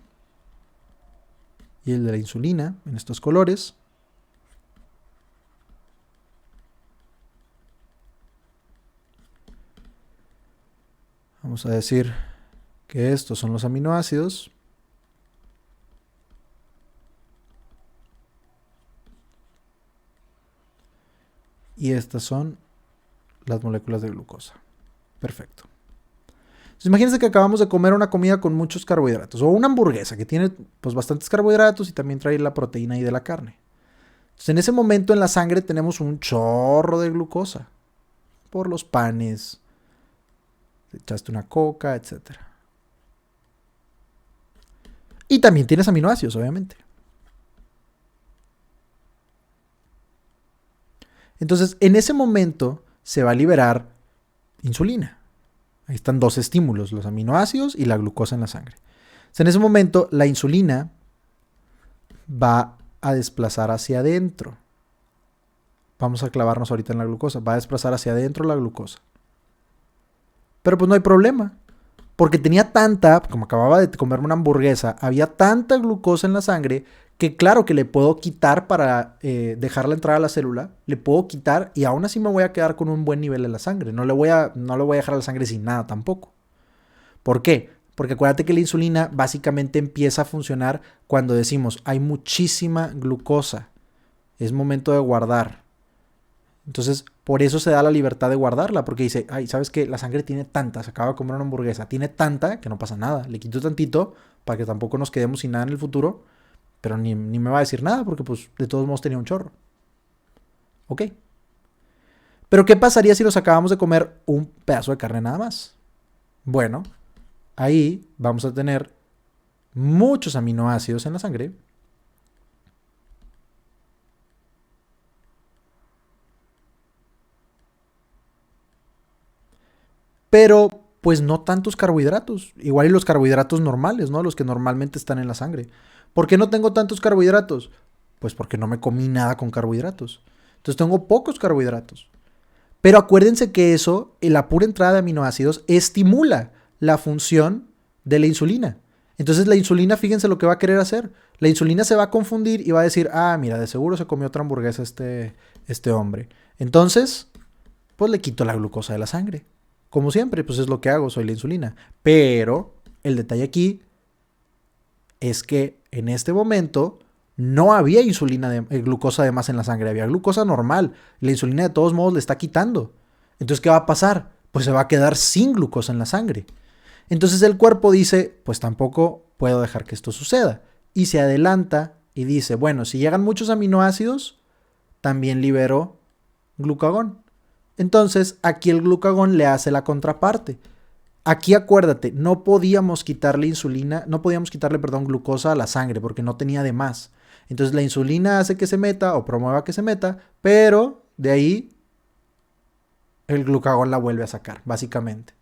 S1: y el de la insulina en estos colores. Vamos a decir que estos son los aminoácidos. Y estas son las moléculas de glucosa. Perfecto. Entonces, imagínense que acabamos de comer una comida con muchos carbohidratos. O una hamburguesa que tiene pues, bastantes carbohidratos y también trae la proteína ahí de la carne. Entonces, en ese momento en la sangre tenemos un chorro de glucosa. Por los panes. Echaste una coca, etc. Y también tienes aminoácidos, obviamente. Entonces, en ese momento se va a liberar insulina. Ahí están dos estímulos, los aminoácidos y la glucosa en la sangre. Entonces, en ese momento, la insulina va a desplazar hacia adentro. Vamos a clavarnos ahorita en la glucosa. Va a desplazar hacia adentro la glucosa. Pero pues no hay problema. Porque tenía tanta, como acababa de comerme una hamburguesa, había tanta glucosa en la sangre que claro que le puedo quitar para dejarla entrar a la célula, le puedo quitar y aún así me voy a quedar con un buen nivel en la sangre. No le voy a dejar a la sangre sin nada tampoco. ¿Por qué? Porque acuérdate que la insulina básicamente empieza a funcionar cuando decimos hay muchísima glucosa, es momento de guardar. Entonces, por eso se da la libertad de guardarla, porque dice, ay, ¿sabes qué? La sangre tiene tanta, se acaba de comer una hamburguesa, tiene tanta que no pasa nada. Le quito tantito para que tampoco nos quedemos sin nada en el futuro, pero ni me va a decir nada porque pues de todos modos tenía un chorro. ¿Ok? Pero ¿qué pasaría si nos acabamos de comer un pedazo de carne nada más? Bueno, ahí vamos a tener muchos aminoácidos en la sangre. pero pues no tantos carbohidratos, igual y los carbohidratos normales, ¿no? Los que normalmente están en la sangre. ¿Por qué no tengo tantos carbohidratos? Pues porque no me comí nada con carbohidratos. Entonces tengo pocos carbohidratos. Pero acuérdense que eso, la pura entrada de aminoácidos, estimula la función de la insulina. Entonces la insulina, fíjense lo que va a querer hacer. La insulina se va a confundir y va a decir, mira, de seguro se comió otra hamburguesa este hombre. Entonces, pues le quito la glucosa de la sangre. Como siempre, pues es lo que hago, soy la insulina. Pero el detalle aquí es que en este momento no había glucosa de más en la sangre, había glucosa normal. La insulina de todos modos le está quitando. Entonces, ¿qué va a pasar? Pues se va a quedar sin glucosa en la sangre. Entonces el cuerpo dice, pues tampoco puedo dejar que esto suceda. Y se adelanta y dice, bueno, si llegan muchos aminoácidos, también libero glucagón. Entonces aquí el glucagón le hace la contraparte. Aquí acuérdate, no podíamos quitarle glucosa a la sangre porque no tenía de más. Entonces la insulina hace que se meta o promueva que se meta, pero de ahí el glucagón la vuelve a sacar, básicamente.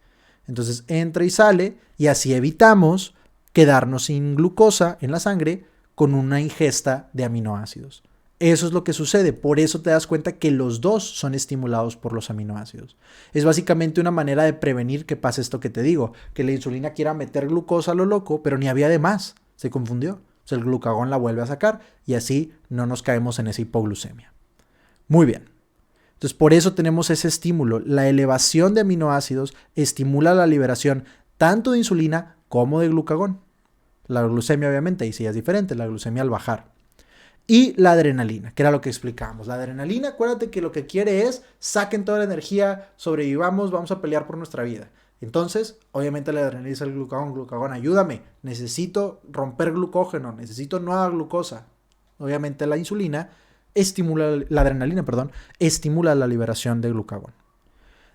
S1: Entonces entra y sale y así evitamos quedarnos sin glucosa en la sangre con una ingesta de aminoácidos. Eso es lo que sucede, por eso te das cuenta que los dos son estimulados por los aminoácidos. Es básicamente una manera de prevenir que pase esto que te digo, que la insulina quiera meter glucosa a lo loco, pero ni había de más, se confundió. O sea, el glucagón la vuelve a sacar y así no nos caemos en esa hipoglucemia. Muy bien. Entonces, por eso tenemos ese estímulo. La elevación de aminoácidos estimula la liberación tanto de insulina como de glucagón. La glucemia, obviamente, ahí sí es diferente, la glucemia al bajar. Y la adrenalina, que era lo que explicábamos. La adrenalina, acuérdate que lo que quiere es saquen toda la energía, sobrevivamos, vamos a pelear por nuestra vida. Entonces, obviamente la adrenalina dice al glucagón, ayúdame, necesito romper glucógeno, necesito nueva glucosa. Obviamente la adrenalina, estimula la liberación de glucagón.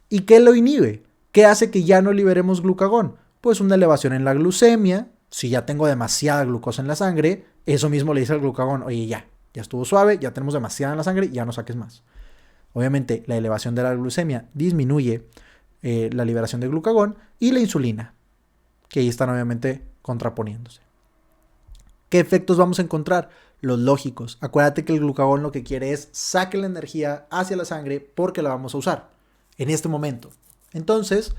S1: ¿Y qué lo inhibe? ¿Qué hace que ya no liberemos glucagón? Pues una elevación en la glucemia. Si ya tengo demasiada glucosa en la sangre, eso mismo le dice al glucagón, oye, ya estuvo suave, ya tenemos demasiada en la sangre, ya no saques más. Obviamente la elevación de la glucemia disminuye la liberación de glucagón y la insulina, que ahí están obviamente contraponiéndose. ¿Qué efectos vamos a encontrar? Los lógicos. Acuérdate que el glucagón lo que quiere es saque la energía hacia la sangre porque la vamos a usar en este momento. Entonces,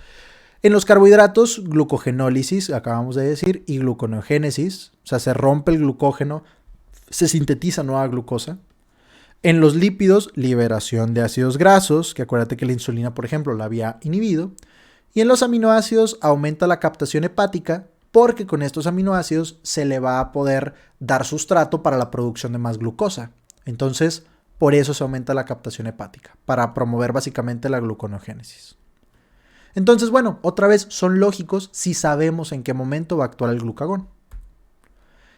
S1: en los carbohidratos, glucogenólisis, acabamos de decir, y gluconeogénesis, o sea, se rompe el glucógeno, se sintetiza nueva glucosa. En los lípidos, liberación de ácidos grasos, que acuérdate que la insulina, por ejemplo, la había inhibido. Y en los aminoácidos, aumenta la captación hepática, porque con estos aminoácidos se le va a poder dar sustrato para la producción de más glucosa. Entonces, por eso se aumenta la captación hepática, para promover básicamente la gluconeogénesis. Entonces, bueno, otra vez son lógicos si sabemos en qué momento va a actuar el glucagón.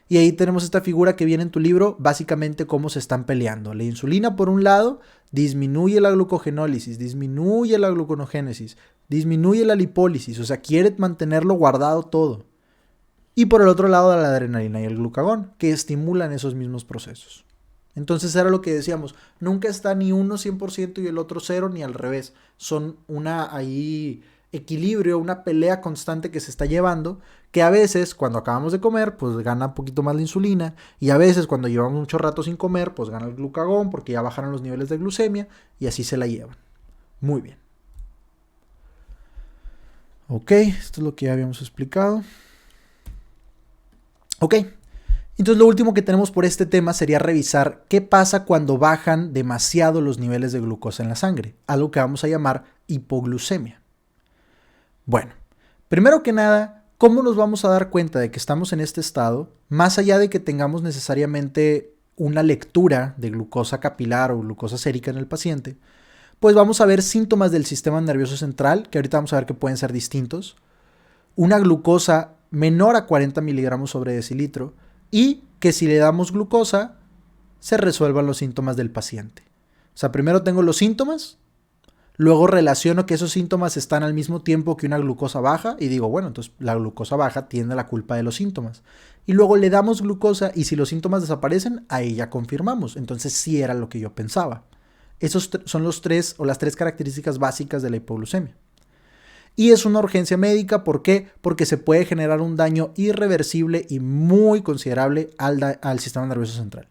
S1: Y ahí tenemos esta figura que viene en tu libro, básicamente cómo se están peleando. La insulina, por un lado, disminuye la glucogenólisis, disminuye la gluconeogénesis, disminuye la lipólisis, o sea, quiere mantenerlo guardado todo. Y por el otro lado, la adrenalina y el glucagón, que estimulan esos mismos procesos. Entonces era lo que decíamos, nunca está ni uno 100% y el otro 0, ni al revés. Son una equilibrio, una pelea constante que se está llevando, que a veces cuando acabamos de comer, pues gana un poquito más la insulina, y a veces cuando llevamos mucho rato sin comer, pues gana el glucagón porque ya bajaron los niveles de glucemia, y así se la llevan. Muy bien. Ok, esto es lo que ya habíamos explicado. Ok. Entonces lo último que tenemos por este tema sería revisar qué pasa cuando bajan demasiado los niveles de glucosa en la sangre, algo que vamos a llamar hipoglucemia. Bueno, primero que nada, ¿cómo nos vamos a dar cuenta de que estamos en este estado? Más allá de que tengamos necesariamente una lectura de glucosa capilar o glucosa sérica en el paciente, pues vamos a ver síntomas del sistema nervioso central, que ahorita vamos a ver que pueden ser distintos, una glucosa menor a 40 miligramos sobre decilitro, y que si le damos glucosa, se resuelvan los síntomas del paciente. O sea, primero tengo los síntomas, luego relaciono que esos síntomas están al mismo tiempo que una glucosa baja y digo, bueno, entonces la glucosa baja tiene la culpa de los síntomas. Y luego le damos glucosa y si los síntomas desaparecen, ahí ya confirmamos. Entonces sí era lo que yo pensaba. Esos son las tres características básicas de la hipoglucemia. Y es una urgencia médica, ¿por qué? Porque se puede generar un daño irreversible y muy considerable al sistema nervioso central.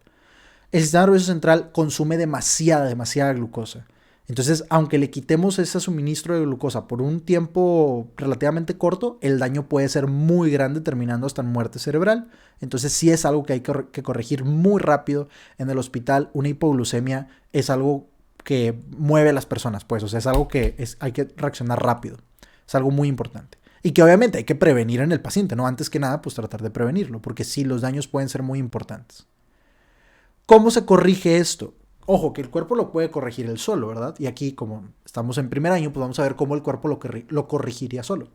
S1: El sistema nervioso central consume demasiada glucosa. Entonces, aunque le quitemos ese suministro de glucosa por un tiempo relativamente corto, el daño puede ser muy grande, terminando hasta en muerte cerebral. Entonces, sí es algo que hay que corregir muy rápido en el hospital. Una hipoglucemia es algo que mueve a las personas, pues, o sea, es algo que hay que reaccionar rápido. Es algo muy importante. Y que obviamente hay que prevenir en el paciente, ¿no? Antes que nada, pues tratar de prevenirlo, porque sí, los daños pueden ser muy importantes. ¿Cómo se corrige esto? Ojo, que el cuerpo lo puede corregir él solo, ¿verdad? Y aquí, como estamos en primer año, pues vamos a ver cómo el cuerpo lo corregiría solo.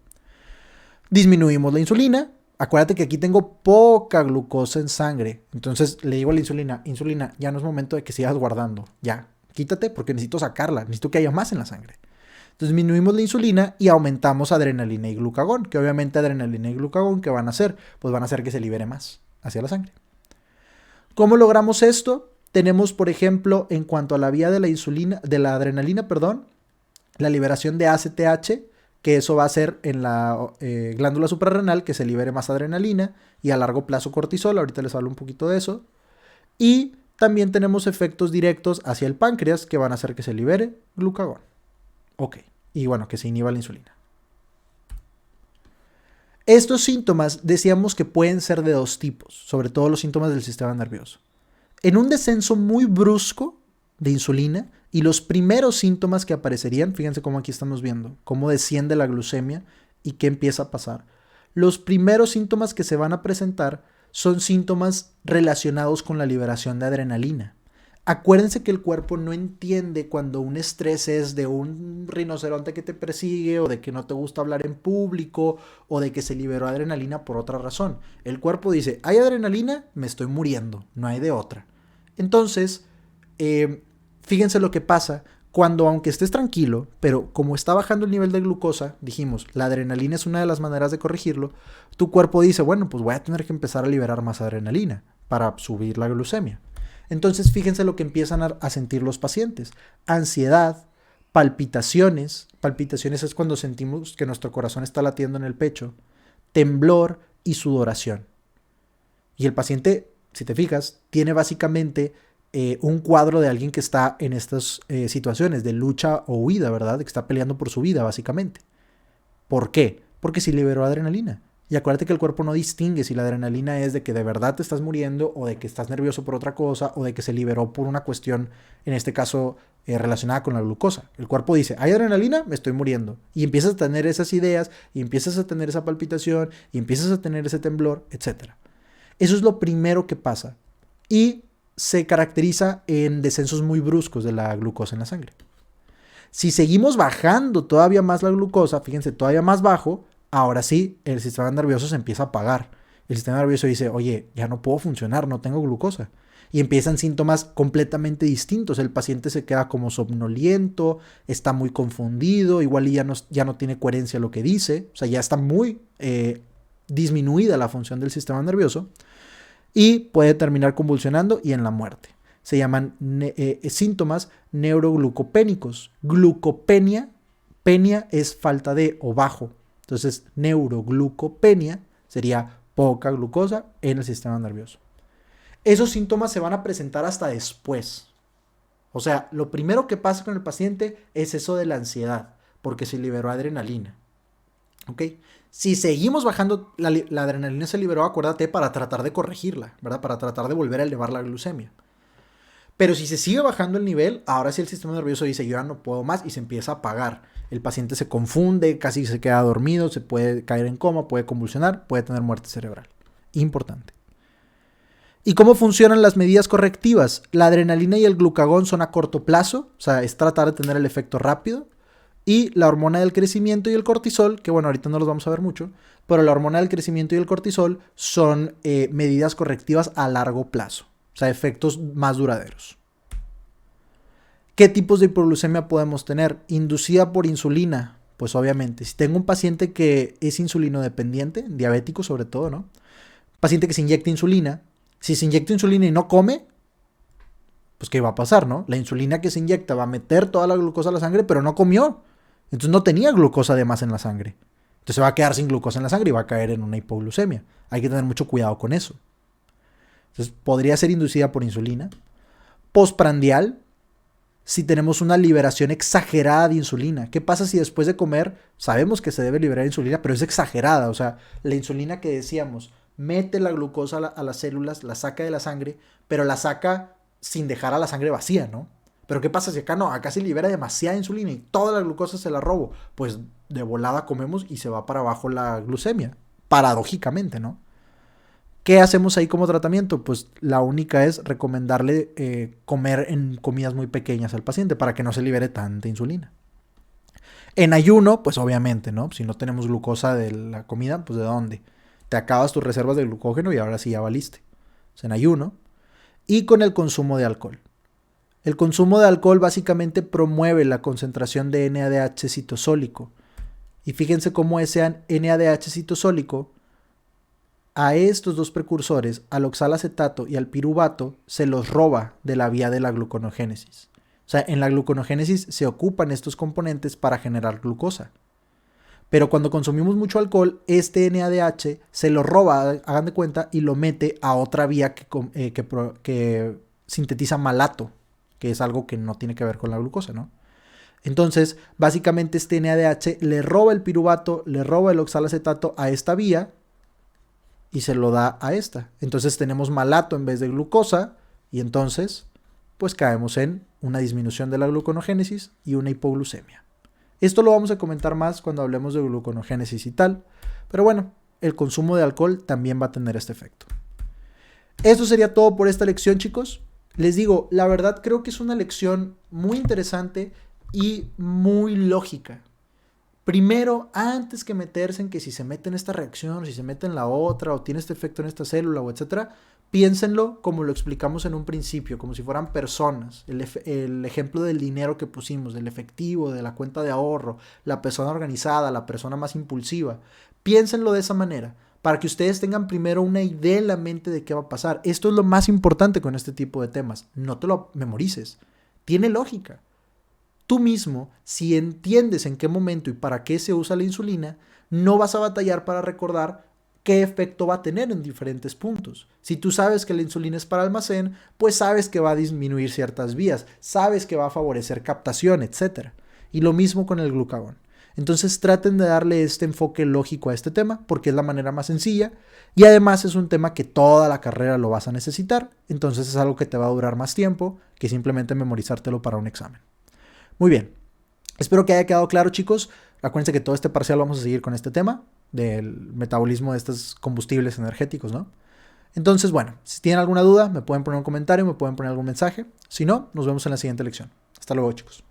S1: Disminuimos la insulina. Acuérdate que aquí tengo poca glucosa en sangre. Entonces le digo a la insulina, ya no es momento de que sigas guardando. Ya, quítate porque necesito sacarla. Necesito que haya más en la sangre. Entonces disminuimos la insulina y aumentamos adrenalina y glucagón. Que obviamente adrenalina y glucagón, ¿qué van a hacer? Pues van a hacer que se libere más hacia la sangre. ¿Cómo logramos esto? Tenemos, por ejemplo, en cuanto a la vía de la adrenalina, la liberación de ACTH, que eso va a ser en la glándula suprarrenal, que se libere más adrenalina, y a largo plazo cortisol. Ahorita les hablo un poquito de eso. Y también tenemos efectos directos hacia el páncreas, que van a hacer que se libere glucagón. Ok, y bueno, que se inhiba la insulina. Estos síntomas decíamos que pueden ser de dos tipos, sobre todo los síntomas del sistema nervioso. En un descenso muy brusco de insulina y los primeros síntomas que aparecerían, fíjense cómo aquí estamos viendo, cómo desciende la glucemia y qué empieza a pasar. Los primeros síntomas que se van a presentar son síntomas relacionados con la liberación de adrenalina. Acuérdense que el cuerpo no entiende cuando un estrés es de un rinoceronte que te persigue o de que no te gusta hablar en público o de que se liberó adrenalina por otra razón. El cuerpo dice, hay adrenalina, me estoy muriendo, no hay de otra. Entonces, fíjense lo que pasa cuando aunque estés tranquilo, pero como está bajando el nivel de glucosa, dijimos, la adrenalina es una de las maneras de corregirlo, tu cuerpo dice, bueno, pues voy a tener que empezar a liberar más adrenalina para subir la glucemia. Entonces fíjense lo que empiezan a sentir los pacientes. Ansiedad, palpitaciones. Palpitaciones es cuando sentimos que nuestro corazón está latiendo en el pecho. Temblor y sudoración. Y el paciente, si te fijas, tiene básicamente un cuadro de alguien que está en estas situaciones de lucha o huida, ¿verdad? Que está peleando por su vida, básicamente. ¿Por qué? Porque sí liberó adrenalina. Y acuérdate que el cuerpo no distingue si la adrenalina es de que de verdad te estás muriendo o de que estás nervioso por otra cosa o de que se liberó por una cuestión, en este caso, relacionada con la glucosa. El cuerpo dice, hay adrenalina, me estoy muriendo. Y empiezas a tener esas ideas, y empiezas a tener esa palpitación, y empiezas a tener ese temblor, etc. Eso es lo primero que pasa. Y se caracteriza en descensos muy bruscos de la glucosa en la sangre. Si seguimos bajando todavía más la glucosa, fíjense, todavía más bajo, ahora sí, el sistema nervioso se empieza a apagar. El sistema nervioso dice, oye, ya no puedo funcionar, no tengo glucosa. Y empiezan síntomas completamente distintos. El paciente se queda como somnoliento, está muy confundido, igual ya no tiene coherencia lo que dice. O sea, ya está muy disminuida la función del sistema nervioso. Y puede terminar convulsionando y en la muerte. Se llaman síntomas neuroglucopénicos. Glucopenia, penia es falta de o bajo. Entonces, neuroglucopenia sería poca glucosa en el sistema nervioso. Esos síntomas se van a presentar hasta después. O sea, lo primero que pasa con el paciente es eso de la ansiedad, porque se liberó adrenalina. ¿Ok? Si seguimos bajando, la adrenalina se liberó, acuérdate, para tratar de corregirla, ¿verdad? Para tratar de volver a elevar la glucemia. Pero si se sigue bajando el nivel, ahora sí el sistema nervioso dice, yo ya no puedo más y se empieza a apagar. El paciente se confunde, casi se queda dormido, se puede caer en coma, puede convulsionar, puede tener muerte cerebral. Importante. ¿Y cómo funcionan las medidas correctivas? La adrenalina y el glucagón son a corto plazo, o sea, es tratar de tener el efecto rápido. Y la hormona del crecimiento y el cortisol, que bueno, ahorita no los vamos a ver mucho, pero la hormona del crecimiento y el cortisol son medidas correctivas a largo plazo. O sea, efectos más duraderos. ¿Qué tipos de hipoglucemia podemos tener? Inducida por insulina. Pues obviamente, si tengo un paciente que es insulinodependiente, diabético sobre todo, ¿no? Paciente que se inyecta insulina. Si se inyecta insulina y no come, pues ¿qué va a pasar, no? La insulina que se inyecta va a meter toda la glucosa a la sangre, pero no comió. Entonces no tenía glucosa de más en la sangre. Entonces se va a quedar sin glucosa en la sangre y va a caer en una hipoglucemia. Hay que tener mucho cuidado con eso. Entonces podría ser inducida por insulina. Postprandial, si tenemos una liberación exagerada de insulina. ¿Qué pasa si después de comer sabemos que se debe liberar insulina, pero es exagerada? O sea, la insulina que decíamos, mete la glucosa a las células, la saca de la sangre, pero la saca sin dejar a la sangre vacía, ¿no? Pero ¿qué pasa si acá no? Acá se libera demasiada insulina y toda la glucosa se la robo. Pues de volada comemos y se va para abajo la glucemia. Paradójicamente, ¿no? ¿Qué hacemos ahí como tratamiento? Pues la única es recomendarle comer en comidas muy pequeñas al paciente para que no se libere tanta insulina. En ayuno, pues obviamente, ¿no? Si no tenemos glucosa de la comida, pues ¿de dónde? Te acabas tus reservas de glucógeno y ahora sí ya valiste. Pues en ayuno. Y con el consumo de alcohol. El consumo de alcohol básicamente promueve la concentración de NADH citosólico. Y fíjense cómo ese NADH citosólico a estos dos precursores, al oxalacetato y al piruvato, se los roba de la vía de la gluconogénesis. O sea, en la gluconogénesis se ocupan estos componentes para generar glucosa. Pero cuando consumimos mucho alcohol, este NADH se lo roba, hagan de cuenta, y lo mete a otra vía que sintetiza malato, que es algo que no tiene que ver con la glucosa, ¿no? Entonces, básicamente este NADH le roba el piruvato, le roba el oxalacetato a esta vía, y se lo da a esta. Entonces tenemos malato en vez de glucosa y entonces pues caemos en una disminución de la gluconogénesis y una hipoglucemia. Esto lo vamos a comentar más cuando hablemos de gluconogénesis y tal, pero bueno, el consumo de alcohol también va a tener este efecto. Esto sería todo por esta lección, chicos. Les digo, la verdad creo que es una lección muy interesante y muy lógica. Primero, antes que meterse en que si se mete en esta reacción, si se mete en la otra, o tiene este efecto en esta célula, o etcétera, piénsenlo como lo explicamos en un principio, como si fueran personas. El ejemplo del dinero que pusimos, del efectivo, de la cuenta de ahorro, la persona organizada, la persona más impulsiva. Piénsenlo de esa manera, para que ustedes tengan primero una idea en la mente de qué va a pasar. Esto es lo más importante con este tipo de temas. No te lo memorices. Tiene lógica. Tú mismo, si entiendes en qué momento y para qué se usa la insulina, no vas a batallar para recordar qué efecto va a tener en diferentes puntos. Si tú sabes que la insulina es para almacén, pues sabes que va a disminuir ciertas vías, sabes que va a favorecer captación, etc. Y lo mismo con el glucagón. Entonces traten de darle este enfoque lógico a este tema, porque es la manera más sencilla y además es un tema que toda la carrera lo vas a necesitar, entonces es algo que te va a durar más tiempo que simplemente memorizártelo para un examen. Muy bien, espero que haya quedado claro, chicos. Acuérdense que todo este parcial vamos a seguir con este tema del metabolismo de estos combustibles energéticos, ¿no? Entonces, bueno, si tienen alguna duda, me pueden poner un comentario, me pueden poner algún mensaje. Si no, nos vemos en la siguiente lección. Hasta luego, chicos.